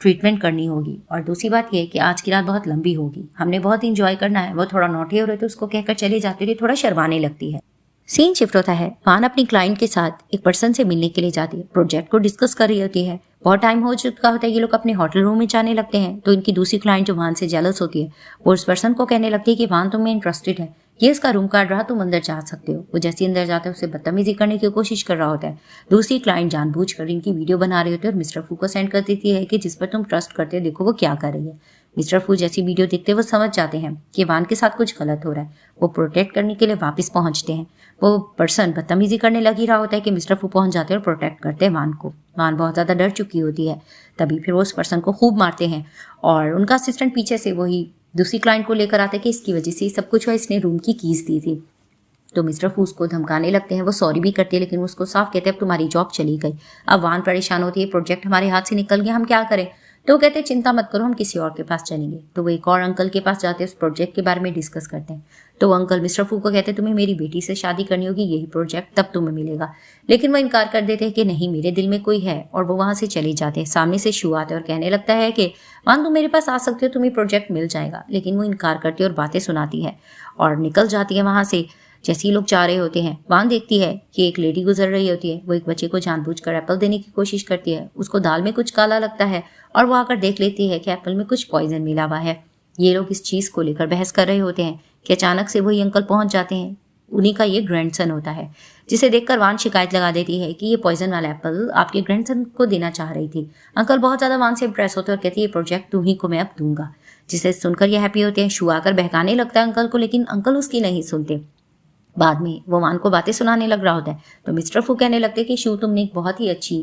ट्रीटमेंट करनी होगी और दूसरी बात यह कि आज की रात बहुत लंबी होगी, हमने बहुत इंजॉय करना है। वो थोड़ा नॉटी हो रहे तो उसको कहकर चले जाते हुए थोड़ा शर्माने लगती है। सीन शिफ्ट होता है। वान अपनी क्लाइंट के साथ एक पर्सन से मिलने के लिए जाती है, प्रोजेक्ट को डिस्कस कर रही होती है। बहुत टाइम हो चुका होता है, ये लोग अपने होटल रूम में जाने लगते हैं। तो इनकी दूसरी क्लाइंट जो वान से जेलस होती है, वो उस पर्सन को कहने लगती है कि वान तुम्हें इंटरेस्टेड है, ये इसका रूम कार्ड रहा, तुम अंदर जा सकते हो। वो जैसे अंदर जाता है उसे बदतमीजी करने की कोशिश कर रहा होता है। दूसरी क्लाइंट जानबूझकर इनकी वीडियो बना रही होती है और मिस्टर फू को सेंड कर देती है कि जिस पर तुम ट्रस्ट करते हो, देखो वो क्या कर रही है। मिस्टर फू जैसी वीडियो देखते वो समझ जाते हैं कि वान के साथ कुछ गलत हो रहा है। वो प्रोटेक्ट करने के लिए वापस पहुंचते हैं। वो पर्सन बदतमीजी करने लगी रहा होता है कि मिस्टर फू पहुंच जाते हैं और प्रोटेक्ट करते हैं वान को। वान बहुत ज़्यादा डर चुकी होती है। तभी फिर वो उस पर्सन को खूब मारते हैं और उनका असिस्टेंट पीछे से वही दूसरी क्लाइंट को लेकर आते हैं कि इसकी वजह से सब कुछ हुआ, इसने रूम की कीज दी थी। तो मिस्टर फू उसको धमकाने लगते हैं। वो सॉरी भी करते हैं लेकिन वो उसको साफ कहते हैं अब तुम्हारी जॉब चली गई। अब वान परेशान होती है, प्रोजेक्ट हमारे हाथ से निकल गया, हम क्या करें। तो वो कहते हैं चिंता मत करो, हम किसी और के पास चलेंगे। तो वो एक और अंकल के पास जाते हैं, उस प्रोजेक्ट के बारे में डिस्कस करते हैं। तो वो अंकल मिस्टर फू को कहते हैं तुम्हें मेरी बेटी से शादी करनी होगी, यही प्रोजेक्ट तब तुम्हें मिलेगा। लेकिन वो इनकार कर देते हैं कि नहीं, मेरे दिल में कोई है। और वो वहाँ से चले जाते हैं। सामने से शू आते हैं और कहने लगता है कि वान तुम मेरे पास आ सकते हो, तुम्हें प्रोजेक्ट मिल जाएगा। लेकिन वो इनकार करती है और बातें सुनाती है और निकल जाती है वहाँ से। जैसे ही लोग जा रहे होते हैं, वान देखती है कि एक लेडी गुजर रही होती है। वो एक बच्चे को जानबूझकर एप्पल देने की कोशिश करती है। उसको दाल में कुछ काला लगता है और वो आकर देख लेती है कि एप्पल में कुछ पॉइजन मिला हुआ है। ये लोग इस चीज़ को लेकर बहस कर रहे होते हैं कि अचानक से वही अंकल पहुंच जाते हैं। उन्हीं का ये ग्रैंडसन होता है, जिसे देखकर वान शिकायत लगा देती है कि ये पॉइजन वाला एप्पल आपके ग्रैंडसन को देना चाह रही थी। अंकल बहुत ज़्यादा वान से इंप्रेस होते हैं और कहती है ये प्रोजेक्ट तुम्हीं को मैं अब दूंगा। जिसे सुनकर ये हैप्पी होते हैं। शू आकर बहकाने लगता है अंकल को, लेकिन अंकल उसकी नहीं सुनते। बाद में वो वान को बातें सुनाने लग रहा होता है। तो मिस्टर फू कहने लगते हैं कि शू तुमने एक बहुत ही अच्छी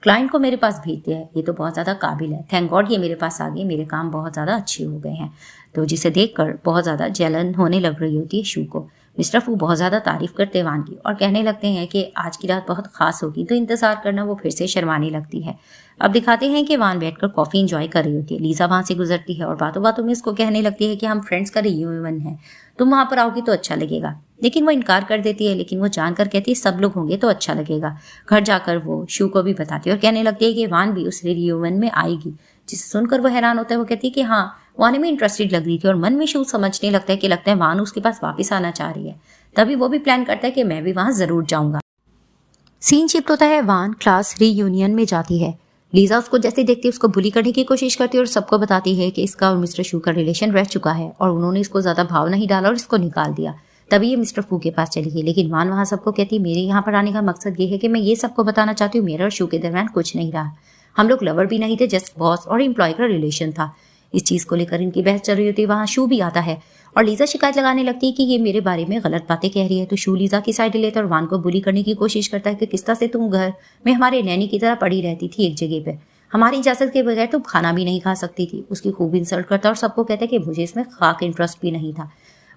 क्लाइंट को मेरे पास भेज दिया है, ये तो बहुत ज़्यादा काबिल है, थैंक गॉड ये मेरे पास आ गई, मेरे काम बहुत ज़्यादा अच्छे हो गए हैं। तो जिसे देखकर बहुत ज़्यादा जलन होने लग रही होती है शू को। मिस्टर फू बहुत ज़्यादा तारीफ करते हैं वान की और कहने लगते हैं कि आज की रात बहुत खास होगी, तो इंतज़ार करना। वो फिर से शर्माने लगती है। अब दिखाते हैं कि वान बैठकर कॉफ़ी इंजॉय कर रही होती है। लीजा वहाँ से गुजरती है और बातों बातों में इसको कहने लगती है कि हम फ्रेंड्स का रियूनियन है, तुम वहाँ पर आओगी तो अच्छा लगेगा। लेकिन वो इनकार कर देती है, लेकिन वो जानकर कहती है सब लोग होंगे तो अच्छा लगेगा। घर जाकर वो शू को भी बताती है और कहने लगती है कि वान भी उस रियूनियन में आएगी। जिसे सुनकर वो हैरान होता है। वो कहती है कि हाँ, वान में इंटरेस्टेड लग रही थी और मन में शू समझने लगता है कि लगता है वान उसके पास वापस आना चाह रही है। तभी वो भी प्लान करता है कि मैं भी वहाँ जरूर जाऊंगा। सीन शिफ्ट होता है। वान क्लास रीयूनियन में जाती है। लीजा उसको जैसे देखती है उसको बुली करने की कोशिश करती है और सबको बताती है कि इसका और मिस्टर शू का रिलेशन रह चुका है और उन्होंने इसको ज़्यादा भाव नहीं डाला और इसको निकाल दिया। तभी ये मिस्टर फू के पास चली गई। लेकिन वान वहाँ सबको कहती है मेरे यहाँ पर आने का मकसद ये है कि मैं ये सबको बताना चाहती हूँ मेरा और शू के दरमियान कुछ नहीं रहा। हम लोग लवर भी नहीं थे, जस्ट बॉस और एम्प्लॉय का रिलेशन था। इस चीज़ को लेकर इनकी बहस चल रही होती है। वहाँ शू भी आता है और लीजा शिकायत लगाने लगती है कि ये मेरे बारे में गलत बातें कह रही है। तो शू लीजा की साइड लेता है और वान को बुली करने की कोशिश करता है कि किस तरह से तुम घर में हमारे नैनी की तरह पड़ी रहती थी एक जगह पे, हमारी इजाज़त के बगैर तुम खाना भी नहीं खा सकती थी। उसकी खूब इंसल्ट करता है और सबको कहता है कि मुझे इसमें खाक इंटरेस्ट भी नहीं था।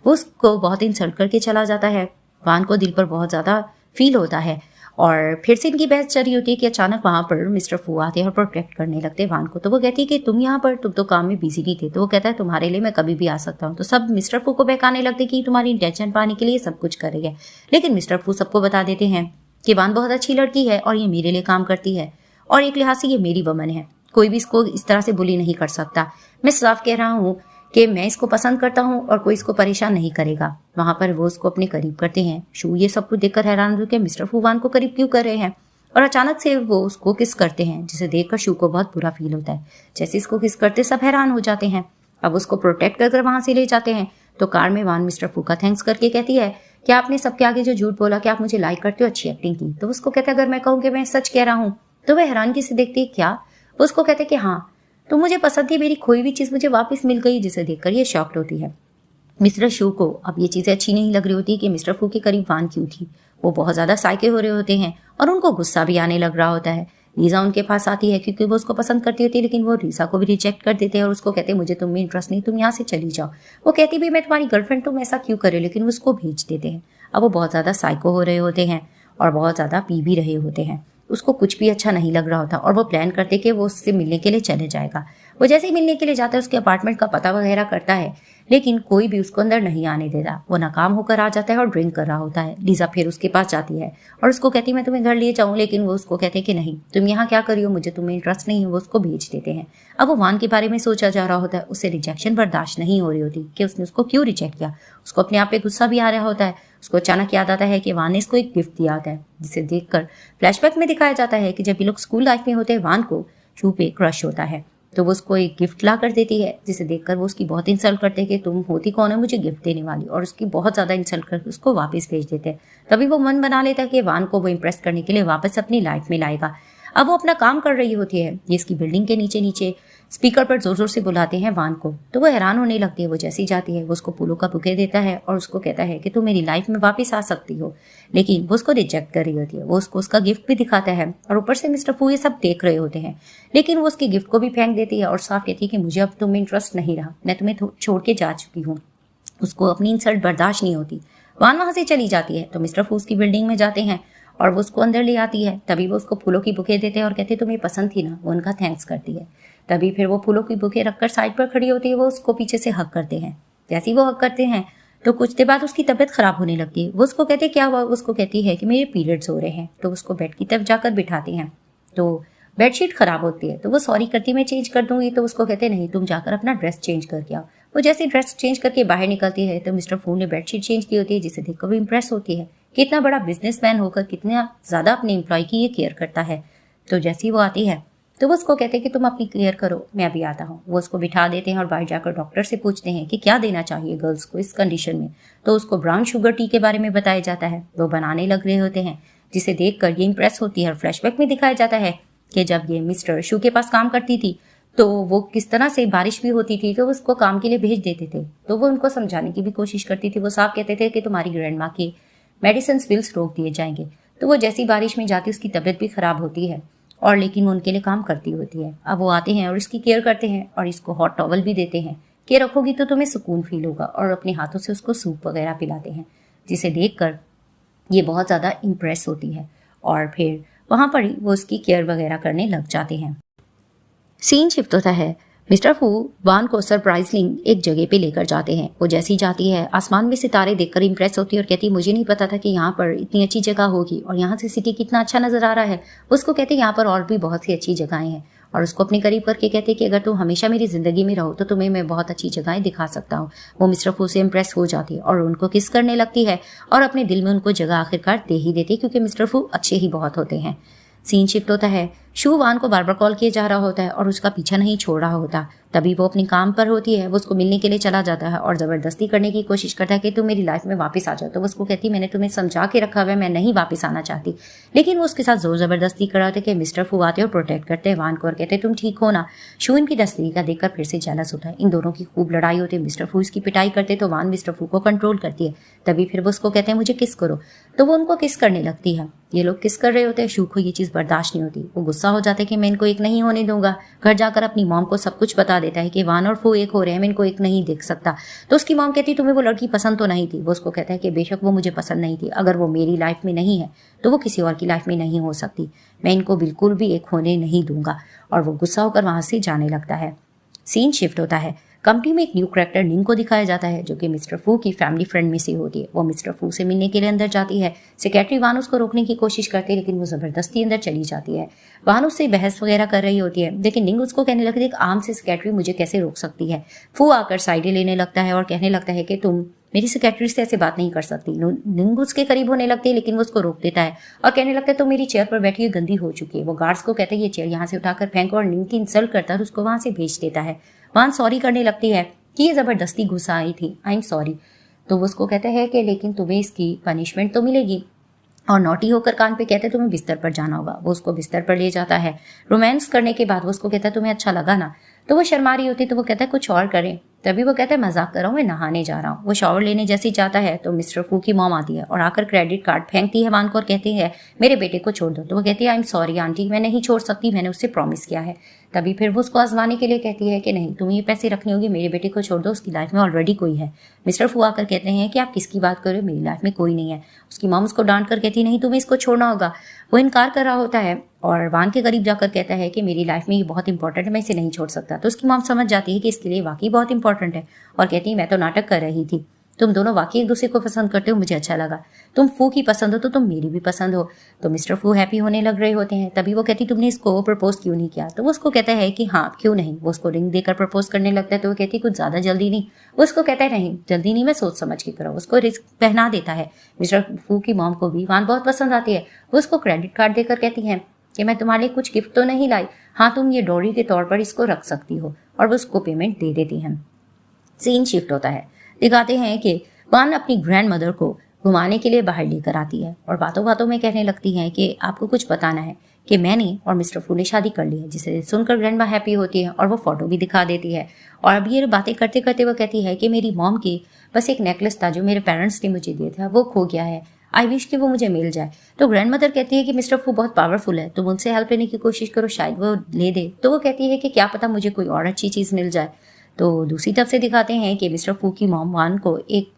वो उसको बहुत इंसल्ट करके चला जाता है। वान को दिल पर बहुत ज़्यादा फील होता है और फिर से इनकी बहस चल रही होती है कि अचानक वहाँ पर मिस्टर फू आते हैं और प्रोटेक्ट करने लगते हैं वान को। तो वो कहती है कि तुम यहाँ पर, तुम तो काम में बिजी नहीं थे। तो वो कहता है तुम्हारे लिए मैं कभी भी आ सकता हूँ। तो सब मिस्टर फू को बहकाने लगते कि तुम्हारी इंटेंशन पाने के लिए सब कुछ करेगा। लेकिन मिस्टर फू सबको बता देते हैं कि वान बहुत अच्छी लड़की है और ये मेरे लिए काम करती है और एक लिहाज से ये मेरी वमन है, कोई भी इसको इस तरह से बुली नहीं कर सकता। मैं साफ कह रहा हूँ कि मैं इसको पसंद करता हूँ और कोई इसको परेशान नहीं करेगा। वहाँ पर वो उसको अपने करीब करते हैं। शू ये सब कुछ देखकर हैरान हो के मिस्टर फू वान को करीब क्यों कर रहे हैं और अचानक से वो उसको किस करते हैं, जिसे देखकर शू को बहुत बुरा फील होता है। जैसे इसको किस करते सब हैरान हो जाते हैं। अब उसको प्रोटेक्ट कर वहाँ से ले जाते हैं। तो कार में वान मिस्टर फू का थैंक्स करके कहती है कि आपने सबके आगे जो झूठ बोला कि आप मुझे लाइक करते हो, अच्छी एक्टिंग की। तो उसको कहता है अगर मैं कहूँ कि मैं सच कह रहा हूँ। तो वह हैरानगी से देखती है क्या। उसको कहते कि हाँ, तो मुझे पसंद थी, मेरी खोई हुई चीज़ मुझे वापस मिल गई। जिसे देखकर ये शॉक्ड होती है। मिस्टर शू को अब ये चीज़ें अच्छी नहीं लग रही होती कि मिस्टर फू के करीब वान क्यों थी। वो बहुत ज़्यादा साइके हो रहे होते हैं और उनको गुस्सा भी आने लग रहा होता है। लीजा उनके पास आती है क्योंकि वो उसको पसंद करती होती है, लेकिन वो लीजा को भी रिजेक्ट कर देते हैं और उसको कहते हैं मुझे तुम में इंटरेस्ट नहीं, तुम यहाँ से चली जाओ। वो कहती भी मैं तुम्हारी गर्लफ्रेंड, तुम ऐसा क्यों करे, लेकिन वो उसको भेज देते हैं। अब वो बहुत ज़्यादा साइको हो रहे होते हैं और बहुत ज़्यादा पी भी रहे होते हैं। उसको कुछ भी अच्छा नहीं लग रहा होता और वो प्लान करते कि वो उससे मिलने के लिए चले जाएगा। वो जैसे ही मिलने के लिए जाता है उसके अपार्टमेंट का पता वगैरह करता है, लेकिन कोई भी उसको अंदर नहीं आने देता। वो नाकाम होकर आ जाता है और ड्रिंक कर रहा होता है। लीजा फिर उसके पास जाती है और उसको कहती है मैं तुम्हें घर ले जाऊँ, लेकिन वो उसको कहते हैं कि नहीं, तुम यहाँ क्या करियो, मुझे तुम्हें इंटरेस्ट नहीं है। वो उसको भेज देते हैं। अब वो वान के बारे में सोचा जा रहा होता है। उसे रिजेक्शन बर्दाश्त नहीं हो रही होती कि उसने उसको क्यों रिजेक्ट किया। उसको अपने आप पे गुस्सा भी आ रहा होता है। उसको अचानक याद आता है कि वान ने इसको एक गिफ्ट दिया होता है, जिसे देखकर फ्लैशबैक में दिखाया जाता है कि जब ये लोग स्कूल लाइफ में होते हैं वान को शू पे क्रश होता है। तो वो उसको एक गिफ्ट ला कर देती है, जिसे देखकर वो उसकी बहुत इंसल्ट करते हैं कि तुम होती कौन है मुझे गिफ्ट देने वाली, और उसकी बहुत ज़्यादा इंसल्ट करके उसको वापस भेज देते हैं। तभी वो मन बना लेता है कि वान को वो इम्प्रेस करने के लिए वापस अपनी लाइफ में लाएगा। अब वो अपना काम कर रही होती है, ये इसकी बिल्डिंग के नीचे नीचे स्पीकर पर जोर जोर से बुलाते हैं वान को। तो वो हैरान होने लगती है। वो जैसी जाती है वो उसको फूलों का बुके देता है और उसको कहता है कि तुम मेरी लाइफ में वापस आ सकती हो, लेकिन वो उसको रिजेक्ट कर रही होती है। वो उसको उसका गिफ्ट भी दिखाता है और ऊपर से मिस्टर फू ये सब देख रहे होते हैं, लेकिन वो उसके गिफ्ट को भी फेंक देती है और साफ कहती है कि मुझे अब तुम्हें इंटरेस्ट नहीं रहा, मैं तुम्हें छोड़ के जा चुकी हूँ। उसको अपनी इंसल्ट बर्दाश्त नहीं होती। वान वहां से चली जाती है तो मिस्टर फू उसकी बिल्डिंग में जाते हैं और वो उसको अंदर ले आती है। तभी वो उसको फूलों की बुके देते हैं और कहते हैं तुम्हें पसंद थी ना। वो उनका थैंक्स करती है। तभी फिर वो फूलों की बुके रखकर साइड पर खड़ी होती है। वो उसको पीछे से हक करते हैं। जैसे ही वो हक करते हैं तो कुछ देर बाद उसकी तबीयत खराब होने लगती है। वो उसको कहते क्या हुआ, उसको कहती है कि मेरे पीरियड्स हो रहे हैं। तो उसको बेड की तरफ जाकर बिठाते हैं तो बेडशीट खराब होती है। तो वो सॉरी करती मैं चेंज कर दूंगी। तो उसको कहते नहीं तुम जाकर अपना ड्रेस चेंज करके आओ। वो जैसे ड्रेस चेंज करके बाहर निकलती है तो मिस्टर फू ने बेडशीट चेंज की होती है, जिसे देखकर वो इम्प्रेस होती है कि इतना बड़ा बिजनेसमैन होकर कितना ज़्यादा अपने एम्प्लॉय की ये केयर करता है। तो जैसे ही वो आती है तो वो उसको कहते हैं कि तुम अपनी केयर करो, मैं अभी आता हूँ। वो उसको बिठा देते हैं और बाहर जाकर डॉक्टर से पूछते हैं कि क्या देना चाहिए गर्ल्स को इस कंडीशन में। तो उसको ब्राउन शुगर टी के बारे में बताया जाता है। वो बनाने लग रहे होते हैं, जिसे देखकर ये इम्प्रेस होती है। और फ्लैशबैक में दिखाया जाता है कि जब ये मिस्टर शू के पास काम करती थी तो वो किस तरह से बारिश भी होती थी तो उसको काम के लिए भेज देते थे। तो वो उनको समझाने की भी कोशिश करती थी। वो साफ कहते थे कि तुम्हारी ग्रैंड माँ के मेडिसिन बिल्स रोक दिए जाएंगे। तो वो जैसी बारिश में जाती उसकी तबीयत भी खराब होती है और लेकिन वो उनके लिए काम करती होती है। अब वो आते हैं और इसकी केयर करते हैं और इसको हॉट टॉवल भी देते हैं कि रखोगी तो तुम्हें सुकून फील होगा, और अपने हाथों से उसको सूप वगैरह पिलाते हैं, जिसे देखकर ये बहुत ज़्यादा इम्प्रेस होती है और फिर वहाँ पर ही वो उसकी केयर वगैरह करने लग जाते हैं। सीन शिफ्ट होता है। मिस्टर फू वान को सरप्राइजलिंग एक जगह पे लेकर जाते हैं। वो जैसी जाती है आसमान में सितारे देखकर इंप्रेस होती है और कहती है मुझे नहीं पता था कि यहाँ पर इतनी अच्छी जगह होगी और यहाँ से सिटी कितना अच्छा नजर आ रहा है। उसको कहते हैं यहाँ पर और भी बहुत सी अच्छी जगहें हैं और उसको अपने करीब करके कहते हैं कि अगर तुम हमेशा मेरी जिंदगी में रहो तो तुम्हें मैं बहुत अच्छी जगहें दिखा सकता हूँ। वो मिस्टर फू से इंप्रेस हो जाती है और उनको किस करने लगती है और अपने दिल में उनको जगह आखिरकार दे ही देती है, क्योंकि मिस्टर फू अच्छे ही बहुत होते हैं। सीन शिफ्ट होता है। शू वान को बार बार कॉल किए जा रहा होता है और उसका पीछा नहीं छोड़ रहा होता। तभी वो अपनी काम पर होती है। वो उसको मिलने के लिए चला जाता है और ज़बरदस्ती करने की कोशिश करता है कि तुम मेरी लाइफ में वापस आ जाओ। तो वो उसको कहती मैंने तुम्हें समझा के रखा हुआ है, मैं नहीं वापस आना चाहती। लेकिन वो उसके साथ जोर ज़बरदस्ती कर रहा था कि मिस्टर फू आते और प्रोटेक्ट करते हैं वान को और कहते तुम ठीक हो ना। शू इनकी नस्ली का देखकर फिर से जेलस होता है। इन दोनों की खूब लड़ाई होती है। मिस्टर फू इसकी पिटाई करते तो वान मिस्टर फू को कंट्रोल करती है। तभी फिर वो उसको कहते हैं मुझे किस करो, तो वो उनको किस करने लगती है। ये लोग किस कर रहे होते हैं। शू को ये चीज़ बर्दाश्त नहीं होती। वो गुस्सा हो जाता है कि मैं इनको एक नहीं होने दूंगा। घर जाकर अपनी मॉम को सब कुछ बता देता है कि वान और फू एक हो रहे हैं, मैं इनको एक नहीं देख सकता। तो उसकी मॉम कहती तुम्हें वो लड़की पसंद तो नहीं थी। वो उसको कहता है कि बेशक वो मुझे पसंद नहीं थी, अगर वो मेरी लाइफ में नहीं है तो वो किसी और की लाइफ में नहीं हो सकती। मैं इनको बिल्कुल भी एक होने नहीं दूंगा। और वो गुस्सा होकर वहां से जाने लगता है। सीन शिफ्ट होता है। कंपनी में एक न्यू कैरेक्टर निंग को दिखाया जाता है, जो कि मिस्टर फू की फैमिली फ्रेंड में से होती है। वो मिस्टर फू से मिलने के लिए अंदर जाती है। सेक्रेटरी वान उसको रोकने की कोशिश करती है, लेकिन वो जबरदस्ती अंदर चली जाती है। वान उससे बहस वगैरह कर रही होती है, लेकिन निंग उसको कहने लगती है आम से सेक्रेटरी मुझे कैसे रोक सकती है। फू आकर साइडें लेने लगता है और कहने लगता है कि तुम मेरी सेक्रेटरी से ऐसे बात नहीं कर सकती। निंग उसके करीब होने लगती है, लेकिन वो उसको रोक देता है और कहने लगता है तो मेरी चेयर पर बैठी हुई गंदी हो चुकी है। वो गार्ड्स को कहता है ये चेयर यहाँ से उठाकर फेंको और निंग की इंसल्ट करता है और उसको वहां से भेज देता है। वान सॉरी करने लगती है कि ये ज़बरदस्ती गुस्सा आई थी, आई एम सॉरी। तो वो उसको कहता है कि लेकिन तुम्हें इसकी पनिशमेंट तो मिलेगी, और नोटी होकर कान पे कहते तुम्हें बिस्तर पर जाना होगा। वो उसको बिस्तर पर ले जाता है। रोमांस करने के बाद वो उसको कहता है तुम्हें अच्छा लगा ना। तो वो शर्मा रही होती तो वो कहता है कुछ और करें। तभी वो कहता है मजाक कर रहा हूँ, मैं नहाने जा रहा हूँ। वो शावर लेने जैसे जाता है तो मिस्टर फू की मॉम आती है और आकर क्रेडिट कार्ड फेंकती है वान को और कहती है मेरे बेटे को छोड़ दो। तो वो कहती है आई एम सॉरी आंटी, मैं नहीं छोड़ सकती, मैंने उससे प्रॉमिस किया है। तभी फिर वो उसको आजमाने के लिए कहती है कि नहीं तुम्हें ये पैसे रखने होंगे, मेरे बेटे को छोड़ दो, उसकी लाइफ में ऑलरेडी कोई है। मिस्टर फू आकर कहते हैं कि आप किसकी बात कर रहे हो, मेरी लाइफ में कोई नहीं है। उसकी मॉम उसको डांट कर कहती नहीं तुम्हें इसको छोड़ना होगा। वो इनकार कर रहा होता है और वान के करीब जाकर कहता है कि मेरी लाइफ में ये बहुत इंपॉर्टेंट है, मैं इसे नहीं छोड़ सकता। तो उसकी मॉम समझ जाती है कि इसके लिए वाकई बहुत इंपॉर्टेंट है और कहती है मैं तो नाटक कर रही थी। तुम दोनों वाकई एक दूसरे को पसंद करते हो, मुझे अच्छा लगा। तुम फू की पसंद हो तो तुम मेरी भी पसंद हो। तो मिस्टर फू हैप्पी होने लग रहे होते हैं। तभी वो कहती तुमने इसको प्रपोज क्यों नहीं किया? तो वो उसको कहता है कि हाँ क्यों नहीं। वो उसको रिंग देकर प्रपोज करने लगता है। तो वो कहती कुछ ज्यादा जल्दी नहीं। वो उसको कहता है नहीं जल्दी नहीं, मैं सोच समझ के करो। उसको रिस्क पहना देता है। मिस्टर फू की मॉम को भी वान बहुत पसंद आती है। वो उसको क्रेडिट कार्ड देकर कहती है कि मैं तुम्हारे लिए कुछ गिफ्ट तो नहीं लाई, हाँ तुम ये डोरी के तौर पर इसको रख सकती हो। और वो उसको पेमेंट दे देती है। सीन शिफ्ट होता है। दिखाते हैं कि वान अपनी ग्रैंड मदर को घुमाने के लिए बाहर लेकर आती है और बातों बातों में कहने लगती है कि आपको कुछ बताना है कि मैंने और मिस्टर फू ने शादी कर ली है, जिसे सुनकर ग्रैंड माँ हैप्पी होती है और वो फोटो भी दिखा देती है। और अब ये बातें करते करते वो कहती है कि मेरी मॉम की बस एक नेकलेस था जो मेरे पेरेंट्स ने मुझे दिया था, वो खो गया है। आई विश कि वो मुझे मिल जाए। तो ग्रैंड मदर कहती है कि मिस्टर फू बहुत पावरफुल है, तुम उनसे हेल्प लेने की कोशिश करो, शायद वो ले दे। तो वो कहती है कि क्या पता मुझे कोई और अच्छी चीज़ मिल जाए। तो दूसरी तरफ से दिखाते हैं कि मिस्टर फू की मॉम वान को एक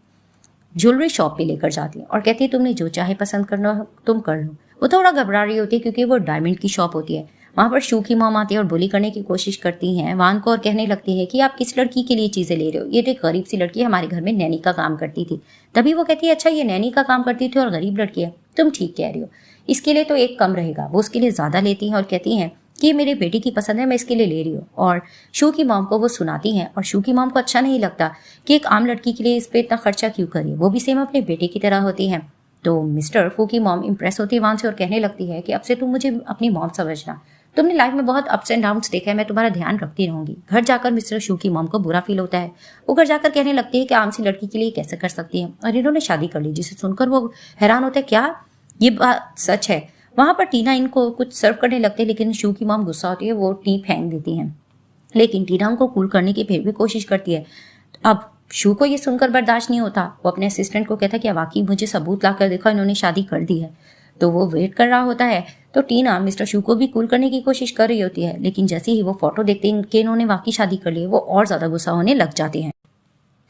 ज्वेलरी शॉप पे लेकर जाती है और कहती है तुमने जो चाहे पसंद करना हो तुम कर लो। वो थोड़ा घबरा रही होती है क्योंकि वो डायमंड की शॉप होती है। वहां पर शू की मॉम आती है और बोली करने की कोशिश करती हैं वान को और कहने लगती है कि आप किस लड़की के लिए चीजें ले रहे हो? ये तो एक गरीब सी लड़की हमारे घर में नैनी का काम करती थी। तभी वो कहती है अच्छा ये नैनी का काम करती थी और गरीब लड़की है, तुम ठीक कह रही हो, इसके लिए तो एक कम रहेगा। वो उसके लिए ज्यादा लेती हैं और कहती हैं कि ये मेरे बेटी की पसंद है, मैं इसके लिए ले रही हूँ। और शू की मॉम को वो सुनाती हैं और शू की मॉम को अच्छा नहीं लगता कि एक आम लड़की के लिए इस पे इतना खर्चा क्यों करिए, वो भी सेम अपने बेटे की तरह होती है। तो मिस्टर फू की मॉम इंप्रेस होती है वहां से और कहने लगती है कि अब से तुम मुझे अपनी मॉम समझना, तुमने लाइफ में बहुत अप्स एंड डाउन्स देखा है, मैं तुम्हारा ध्यान रखती रहूंगी। घर जाकर मिस्टर शू की मॉम को बुरा फील होता है। वो घर जाकर कहने लगती है कि आम सी लड़की के लिए कैसे कर सकती है, और इन्होंने शादी कर ली। जिसे सुनकर वो हैरान होता है क्या ये बात सच है। वहां पर टीना इनको कुछ सर्व करने लगते हैं लेकिन शू की मॉम गुस्सा होती है, वो टी फेंक देती हैं। लेकिन टीना उनको कूल करने की फिर भी कोशिश करती है। अब शू को ये सुनकर बर्दाश्त नहीं होता। वो अपने असिस्टेंट को कहता है कि वाकई मुझे सबूत लाकर देखो, इन्होंने शादी कर दी है। तो वो वेट कर रहा होता है। तो टीना मिस्टर शू को भी कूल करने की कोशिश कर रही होती है, लेकिन जैसे ही वो फोटो देखते हैं कि इन्होंने वाकई शादी कर ली है, वो और ज्यादा गुस्सा होने लग जाते हैं।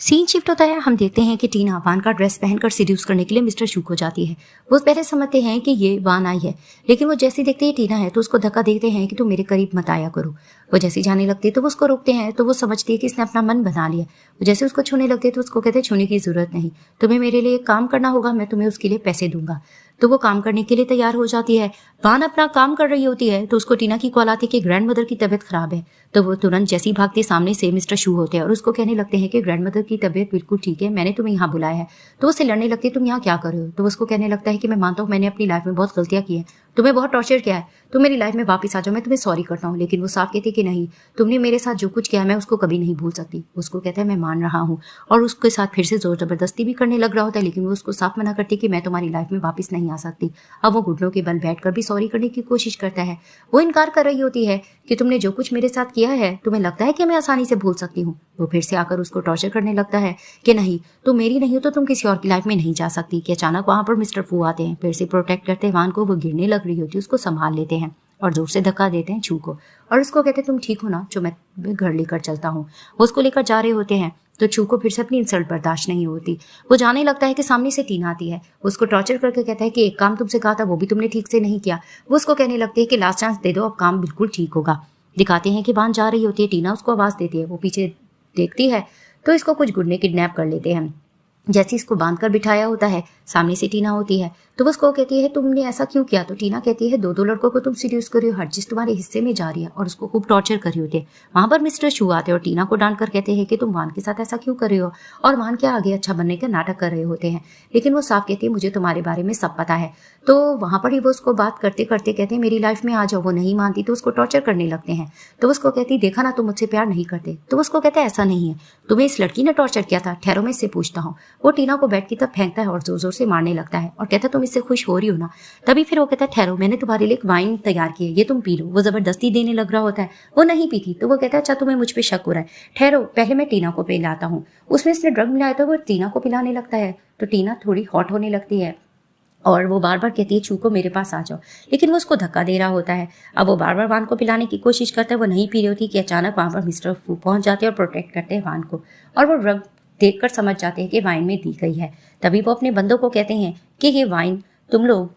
सीन शिफ्ट होता है। हम देखते हैं कि टीना वान का ड्रेस पहनकर सीड्यूस करने के लिए मिस्टर शू को जाती है। वो पहले समझते हैं कि ये वान आई है, लेकिन वो जैसे देखते हैं टीना है तो उसको धक्का देते हैं कि तुम मेरे करीब मत आया करो। वो जैसे जाने लगती है तो वो उसको रोकते हैं। तो वो समझती है कि इसने अपना मन बना लिया। वो जैसे उसको छूने लगते तो उसको कहते हैं छूने की जरूरत नहीं, तुम्हें मेरे लिए काम करना होगा, मैं तुम्हें उसके लिए पैसे दूंगा। तो वो काम करने के लिए तैयार हो जाती है। वान अपना काम कर रही होती है तो उसको टीना की कॉल आती है कि ग्रैंड मदर की तबीयत खराब है। तो वो तुरंत जैसी भागती सामने से मिस्टर शू होते हैं और उसको कहने लगते हैं कि ग्रैंड मदर की तबीयत बिल्कुल ठीक है, मैंने तुम्हें यहाँ बुलाया है। तो वो उससे लड़ने लगती है तुम यहाँ क्या कर रहे हो? तो वो उसको कहने लगता है कि मैं मानता हूँ मैंने अपनी लाइफ में बहुत गलतियां की है, तुम्हें बहुत टॉर्चर किया है, तुम मेरी लाइफ में वापस आ जाओ, मैं तुम्हें सॉरी करता हूँ। लेकिन वो साफ कहती कि नहीं, तुमने मेरे साथ जो कुछ किया है मैं उसको कभी नहीं भूल सकती। उसको कहता है मैं मान रहा हूँ और उसके साथ फिर से जोर जबरदस्ती भी करने लग रहा होता है, लेकिन वो उसको साफ मना करती कि मैं तुम्हारी लाइफ में वापस नहीं आ सकती। अब वो घुटनों के बल बैठकर भी सॉरी करने की कोशिश करता है। वो इनकार कर रही होती है कि तुमने जो कुछ मेरे साथ किया है तुम्हें लगता है कि मैं आसानी से भूल सकती हूँ। वो फिर से आकर उसको टॉर्चर करने लगता है कि नहीं, तुम मेरी नहीं हो तो तुम किसी और की लाइफ में नहीं जा सकती। कि अचानक वहां पर मिस्टर फू आते हैं, फिर से प्रोटेक्ट करते हैं वान को। वो गिरने लग रही होती है, उसको संभाल लेते हैं और जोर से धक्का देते हैं छू को और उसको कहते हैं तुम ठीक हो ना, जो मैं घर लेकर चलता हूँ। वो उसको लेकर जा रहे होते हैं तो छू को फिर से अपनी इंसल्ट बर्दाश्त नहीं होती। वो जाने लगता है कि सामने से टीना आती है, उसको टॉर्चर करके कहता है कि एक काम तुमसे कहा था वो भी तुमने ठीक से नहीं किया। वो उसको कहने लगती है कि लास्ट चांस दे दो, अब काम बिल्कुल ठीक होगा। दिखाते हैं कि वान जा रही होती है, टीना उसको आवाज देती है, वो पीछे देखती है तो इसको कुछ गुंडे किडनैप कर लेते हैं। जैसे इसको बांधकर बिठाया होता है, सामने से टीना होती है तो वो उसको कहती है तुमने ऐसा क्यों किया? तो टीना कहती है दो दो लड़कों को तुम सीड्यूस कर रही हो, हर चीज तुम्हारे हिस्से में जा रही है, और उसको खूब टॉर्चर कर रही होती है। वहां पर मिस्टर शू आते हैं और टीना को डांट कर कहते हैं कि तुम वान के साथ ऐसा क्यों कर रही हो, और वान के आगे अच्छा बनने का नाटक कर रहे होते हैं। लेकिन वो साफ कहती है मुझे तुम्हारे बारे में सब पता है। तो वहां पर ही वो उसको बात करते करते कहते हैं मेरी लाइफ में आ जाओ। वो नहीं मानती तो उसको टॉर्चर करने लगते हैं। तो उसको कहती देखा ना तुम मुझसे प्यार नहीं करते। तो उसको कहता है ऐसा नहीं है, तुम्हें इस लड़की ने टॉर्चर किया था, ठहरो मैं इससे पूछता हूँ। वो टीना को बैठ की तब फेंकता है और जोर जोर से मारने लगता है और कहता तुम इससे खुश हो रही हो ना। तभी फिर वो कहता है ठहरो, मैंने तुम्हारे लिए एक वाइन तैयार की है, ये तुम पी लो। वो जबरदस्ती देने लग रहा होता है, वो नहीं पीती। तो वो कहता है अच्छा तुम्हें मुझ पे शक हो रहा है, ठहरो पहले मैं टीना को पिलाता हूँ। उसमें इसने ड्रग मिलाया था, वो टीना को पिलाने लगता है। तो टीना थोड़ी हॉट होने लगती है और वो बार बार कहती है छू को मेरे पास आ जाओ, लेकिन वो उसको धक्का दे रहा होता है। अब वो बार बार वान को पिलाने की कोशिश करता है, वो नहीं पी रही होती कि अचानक वहां पर मिस्टर फू पहुंच जाते हैं और प्रोटेक्ट करते हैं वान को, और वो ड्रग देखकर समझ जाते हैं कि वाइन में दी गई है। तभी वो अपने बंदों को कहते हैं कि ये वाइन तुम लोग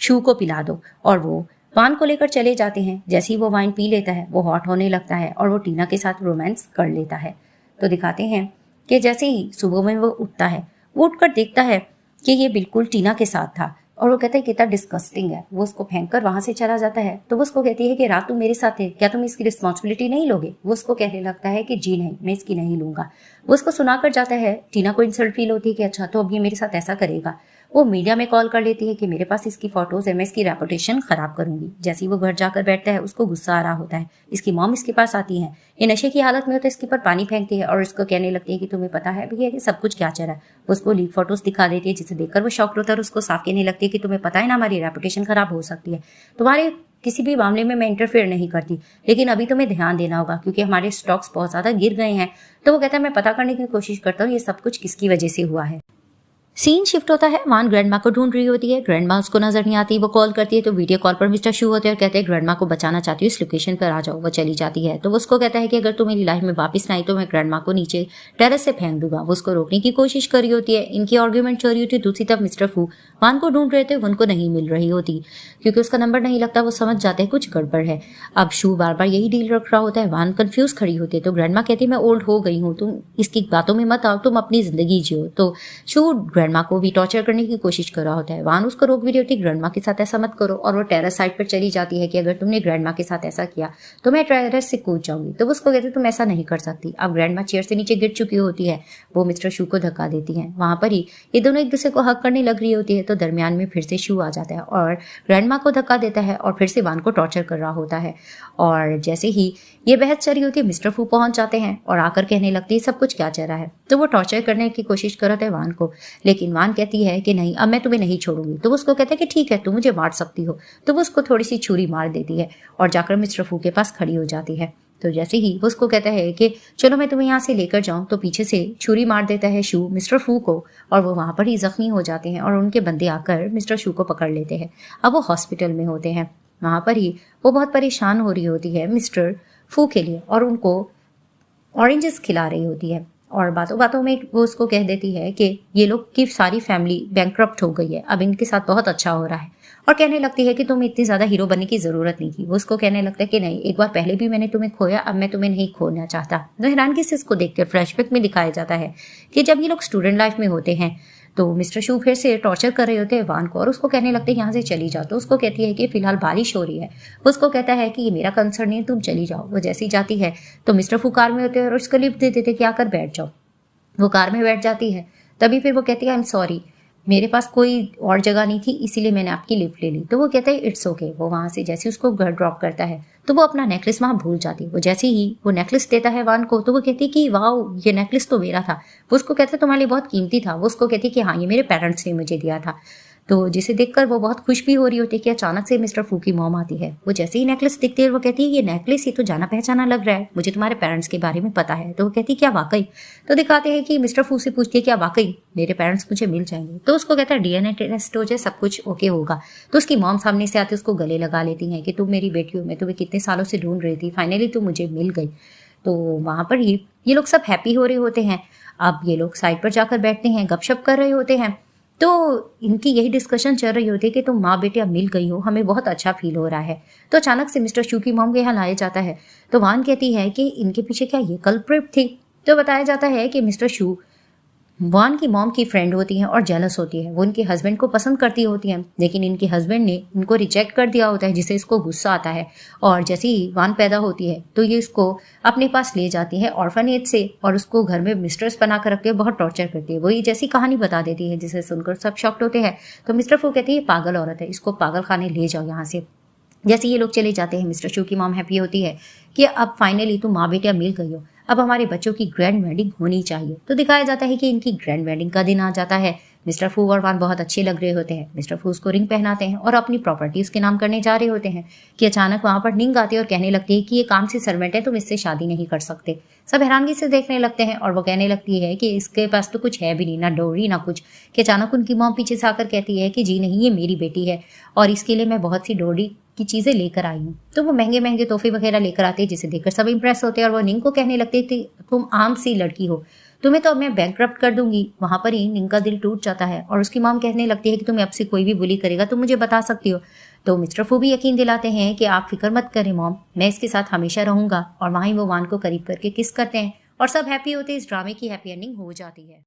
छू को पिला दो, और वो वान को लेकर चले जाते हैं। जैसे ही वो वाइन पी लेता है वो हॉट होने लगता है और वो टीना के साथ रोमांस कर लेता है। तो दिखाते हैं कि जैसे ही सुबह में वो उठता है, वो उठकर देखता है कि ये बिल्कुल टीना के साथ था और वो कहता है कितना डिस्गस्टिंग है। वो उसको फेंक कर वहां से चला जाता है। तो वो उसको कहती है कि रात तुम मेरे साथ है, क्या तुम इसकी रिस्पॉन्सिबिलिटी नहीं लोगे? वो उसको कहने लगता है कि जी नहीं, मैं इसकी नहीं लूंगा। वो उसको सुनाकर जाता है। टीना को इंसल्ट फील होती है कि अच्छा तो अब ये मेरे साथ ऐसा करेगा। वो मीडिया में कॉल कर लेती है कि मेरे पास इसकी फोटोज है, मैं इसकी रेपुटेशन खराब करूंगी। जैसे ही वो घर जाकर बैठता है, उसको गुस्सा आ रहा होता है। इसकी मॉम इसके पास आती है, ये नशे की हालत में हो तो इसके ऊपर पानी फेंकती है और इसको कहने लगती है कि तुम्हें पता है भैया कि सब कुछ क्या चल रहा है। वो उसको लीक फोटोज दिखा देती है, जिसे देखकर वो शॉक होता है और उसको साफ कहने लगती है कि तुम्हें पता है ना हमारी रेपुटेशन खराब हो सकती है, तुम्हारे किसी भी मामले में मैं इंटरफेयर नहीं करती, लेकिन अभी तुम्हें ध्यान देना होगा क्योंकि हमारे स्टॉक्स बहुत ज्यादा गिर गए हैं। तो वो कहता है मैं पता करने की कोशिश करता हूँ ये सब कुछ किसकी वजह से हुआ है। सीन शिफ्ट होता है, वान ग्रैंडमा को ढूंढ रही होती है। ग्रैंडमा उसको नजर नहीं आती। वो कॉल करती है तो वीडियो कॉल पर मिस्टर शू होते हैं और कहते हैं ग्रैंडमा को बचाना चाहती हूँ, इस लोकेशन पर आ जाओ। वो चली जाती है। तो वो उसको कहता है कि अगर तुम मेरी लाइफ में वापस ना आई तो मैं ग्रैंडमा को नीचे टेरेस से फेंक दूंगा। वो उसको रोकने की कोशिश कर रही होती है। इनकी आर्ग्यूमेंट चल रही होती है। दूसरी तरफ मिस्टर फू वान को ढूंढ रहे थे, उनको नहीं मिल रही होती क्योंकि उसका नंबर नहीं लगता। वो समझ जाते हैं कुछ गड़बड़ है। अब शू बार बार यही डील रख रहा होता है। वान कंफ्यूज खड़ी होती है। तो ग्रैंडमा कहती है मैं ओल्ड हो गई हूँ, तुम इसकी बातों में मत आओ, तुम अपनी जिंदगी जियो। तो शू ग्रैंडमा को भी टॉर्चर करने की कोशिश कर रहा होता है। वान उसको रोक भी रही होती है, ग्रैंडमा के साथ ऐसा मत करो। और वो टेरेस साइड पर चली जाती है कि अगर तुमने ग्रैंडमा के साथ ऐसा किया तो मैं टेरेस से कूद जाऊंगी। तो वो उसको कहते तुम ऐसा नहीं कर सकती। अब ग्रैंडमा चेयर से नीचे गिर चुकी होती है। वो मिस्टर शू को धक्का देती है। वहां पर ही ये दोनों एक दूसरे को हक करने लग रही होती है। तो दरमियान में फिर से शू आ जाता है और ग्रैंडमा को धक्का देता है और फिर से वान को टॉर्चर कर रहा होता है। और जैसे ही ये बहस चली होती है, मिस्टर फू पहुंच जाते हैं और आकर कहने लगती है सब कुछ क्या चल रहा है। तो वो टॉर्चर करने की कोशिश करते हैं वान को, लेकिन वान कहती है कि नहीं अब मैं तुम्हें नहीं छोड़ूंगी। तो वो उसको कहते हैं कि ठीक है तुम मुझे मार सकती हो। तो वो उसको थोड़ी सी छुरी मार देती है और जाकर मिस्टर फू के पास खड़ी हो जाती है। तो जैसे ही वो उसको कहता है कि चलो मैं तुम्हें यहाँ से लेकर जाऊं, तो पीछे से छुरी मार देता है शू मिस्टर फू को और वो वहां पर ही जख्मी हो जाते हैं और उनके बंदे आकर मिस्टर शू को पकड़ लेते हैं। अब वो हॉस्पिटल में होते हैं। वहां पर ही वो बहुत परेशान हो रही होती है मिस्टर फू के लिए और उनको ऑरेंजेस खिला रही होती है। और बातों बातों में वो उसको कह देती है कि ये लोग की सारी फैमिली बैंकरप्ट हो गई है, अब इनके साथ बहुत अच्छा हो रहा है। और कहने लगती है कि तुम्हें इतनी ज्यादा हीरो बनने की जरूरत नहीं थी। वो उसको कहने लगता है कि नहीं, एक बार पहले भी मैंने तुम्हें खोया, अब मैं तुम्हें नहीं खोना चाहता। तो हैरानगी से इसको देखकर फ्लैशबैक में दिखाया जाता है कि जब ये लोग स्टूडेंट लाइफ में होते हैं तो मिस्टर शू फिर से टॉर्चर कर रहे होते हैं वान को और उसको कहने लगते हैं यहाँ से चली जाओ। तो उसको कहती है कि फिलहाल बारिश हो रही है। वो उसको कहता है कि ये मेरा कंसर्न नहीं है, तुम चली जाओ। वो जैसी जाती है तो मिस्टर फू कार में होते हैं और उसको लिफ्ट दे देते कि आकर बैठ जाओ। वो कार में बैठ जाती है। तभी फिर वो कहती है आई एम सॉरी, मेरे पास कोई और जगह नहीं थी इसीलिए मैंने आपकी लिफ्ट ले ली। तो वो कहता है इट्स ओके। वो वहां से जैसे उसको घर ड्रॉप करता है तो वो अपना नेकलेस वहां भूल जाती है। वो जैसे ही वो नेकलेस देता है वान को तो वो कहती है कि वाओ ये नेकलेस तो मेरा था। वो उसको कहता है तुम्हारे लिए बहुत कीमती था। वो उसको कहती है कि हाँ ये मेरे पेरेंट्स ने मुझे दिया था। तो जिसे देखकर वो बहुत खुश भी हो रही होती है कि अचानक से मिस्टर फू की मॉम आती है। वो जैसे ही नेकलेस दिखती है वो कहती है ये नेकलेस ये तो जाना पहचाना लग रहा है, मुझे तुम्हारे पेरेंट्स के बारे में पता है। तो वो कहती है क्या वाकई? तो दिखाते हैं कि मिस्टर फू से पूछती है क्या वाकई मेरे पेरेंट्स मुझे मिल जाएंगे। तो उसको कहता है डीएनए टेस्ट हो जाए सब कुछ ओके होगा। तो उसकी मॉम सामने से आती है, उसको गले लगा लेती है कि तुम मेरी बेटी हो, मैं तुम्हें कितने सालों से ढूंढ रही थी, फाइनली तुम मुझे मिल गई। तो वहां पर ही ये लोग सब हैप्पी हो रहे होते हैं। अब ये लोग साइड पर जाकर बैठते हैं, गपशप कर रहे होते हैं। तो इनकी यही डिस्कशन चल रही होती है कि तुम माँ बेटे अब मिल गई हो, हमें बहुत अच्छा फील हो रहा है। तो अचानक से मिस्टर शू की मॉम के यहाँ लाया जाता है। तो वान कहती है कि इनके पीछे क्या ये कल्प्रिट थी। तो बताया जाता है कि मिस्टर शू वान की मॉम की फ्रेंड होती हैं और जेलस होती है। वो इनके हस्बैंड को पसंद करती होती हैं, लेकिन इनके हस्बैंड ने इनको रिजेक्ट कर दिया होता है, जिससे इसको गुस्सा आता है। और जैसे ही वान पैदा होती है तो ये इसको अपने पास ले जाती है ऑर्फनेज से और उसको घर में मिस्ट्रेस बना कर रखते हैं, बहुत टॉर्चर करती है। वो ये जैसी कहानी बता देती है जिसे सुनकर सब शॉक्ड होते हैं। तो मिस्टर फू कहती है पागल औरत है, इसको पागल खाने ले जाओ यहाँ से। जैसे ये लोग चले जाते हैं मिस्टर शू की मॉम हैप्पी होती है कि अब फाइनली तुम माँ बेटियां मिल गई हो, अब हमारे बच्चों की ग्रैंड वेडिंग होनी चाहिए। तो दिखाया जाता है कि इनकी ग्रैंड वेडिंग का दिन आ जाता है। मिस्टर फू और वान बहुत अच्छे लग रहे होते हैं। मिस्टर फू उसको रिंग पहनाते हैं और अपनी प्रॉपर्टी उसके नाम करने जा रहे होते हैं कि अचानक वहां पर निंग आती है और कहने लगती है कि ये काम से सर्वेंट है, तुम इससे शादी नहीं कर सकते। सब हैरानगी से देखने लगते हैं और वो कहने लगती है कि इसके पास तो कुछ है भी नहीं, ना डोरी ना कुछ। कि अचानक उनकी मॉम पीछे से आकर कहती है कि जी नहीं ये मेरी बेटी है और इसके लिए मैं बहुत सी डोरी की चीजें लेकर आई हूँ। तो वो महंगे महंगे तोहफे वगैरह लेकर आते हैं जिसे देखकर सब इंप्रेस होते हैं और वो निंग को कहने लगते थे तुम आम सी लड़की हो, तुम्हें तो अब मैं बैंकरप्ट कर दूंगी। वहां पर ही निंग का दिल टूट जाता है और उसकी मॉम कहने लगती है कि तुम्हें अब से कोई भी बुली करेगा तुम मुझे बता सकती हो। तो मिस्टर फू भी यकीन दिलाते हैं कि आप फिक्र मत करें मॉम, मैं इसके साथ हमेशा रहूंगा। और वहीं वो वान को करीब करके किस करते हैं और सब हैप्पी होते, इस ड्रामे की हैप्पी एंडिंग हो जाती है।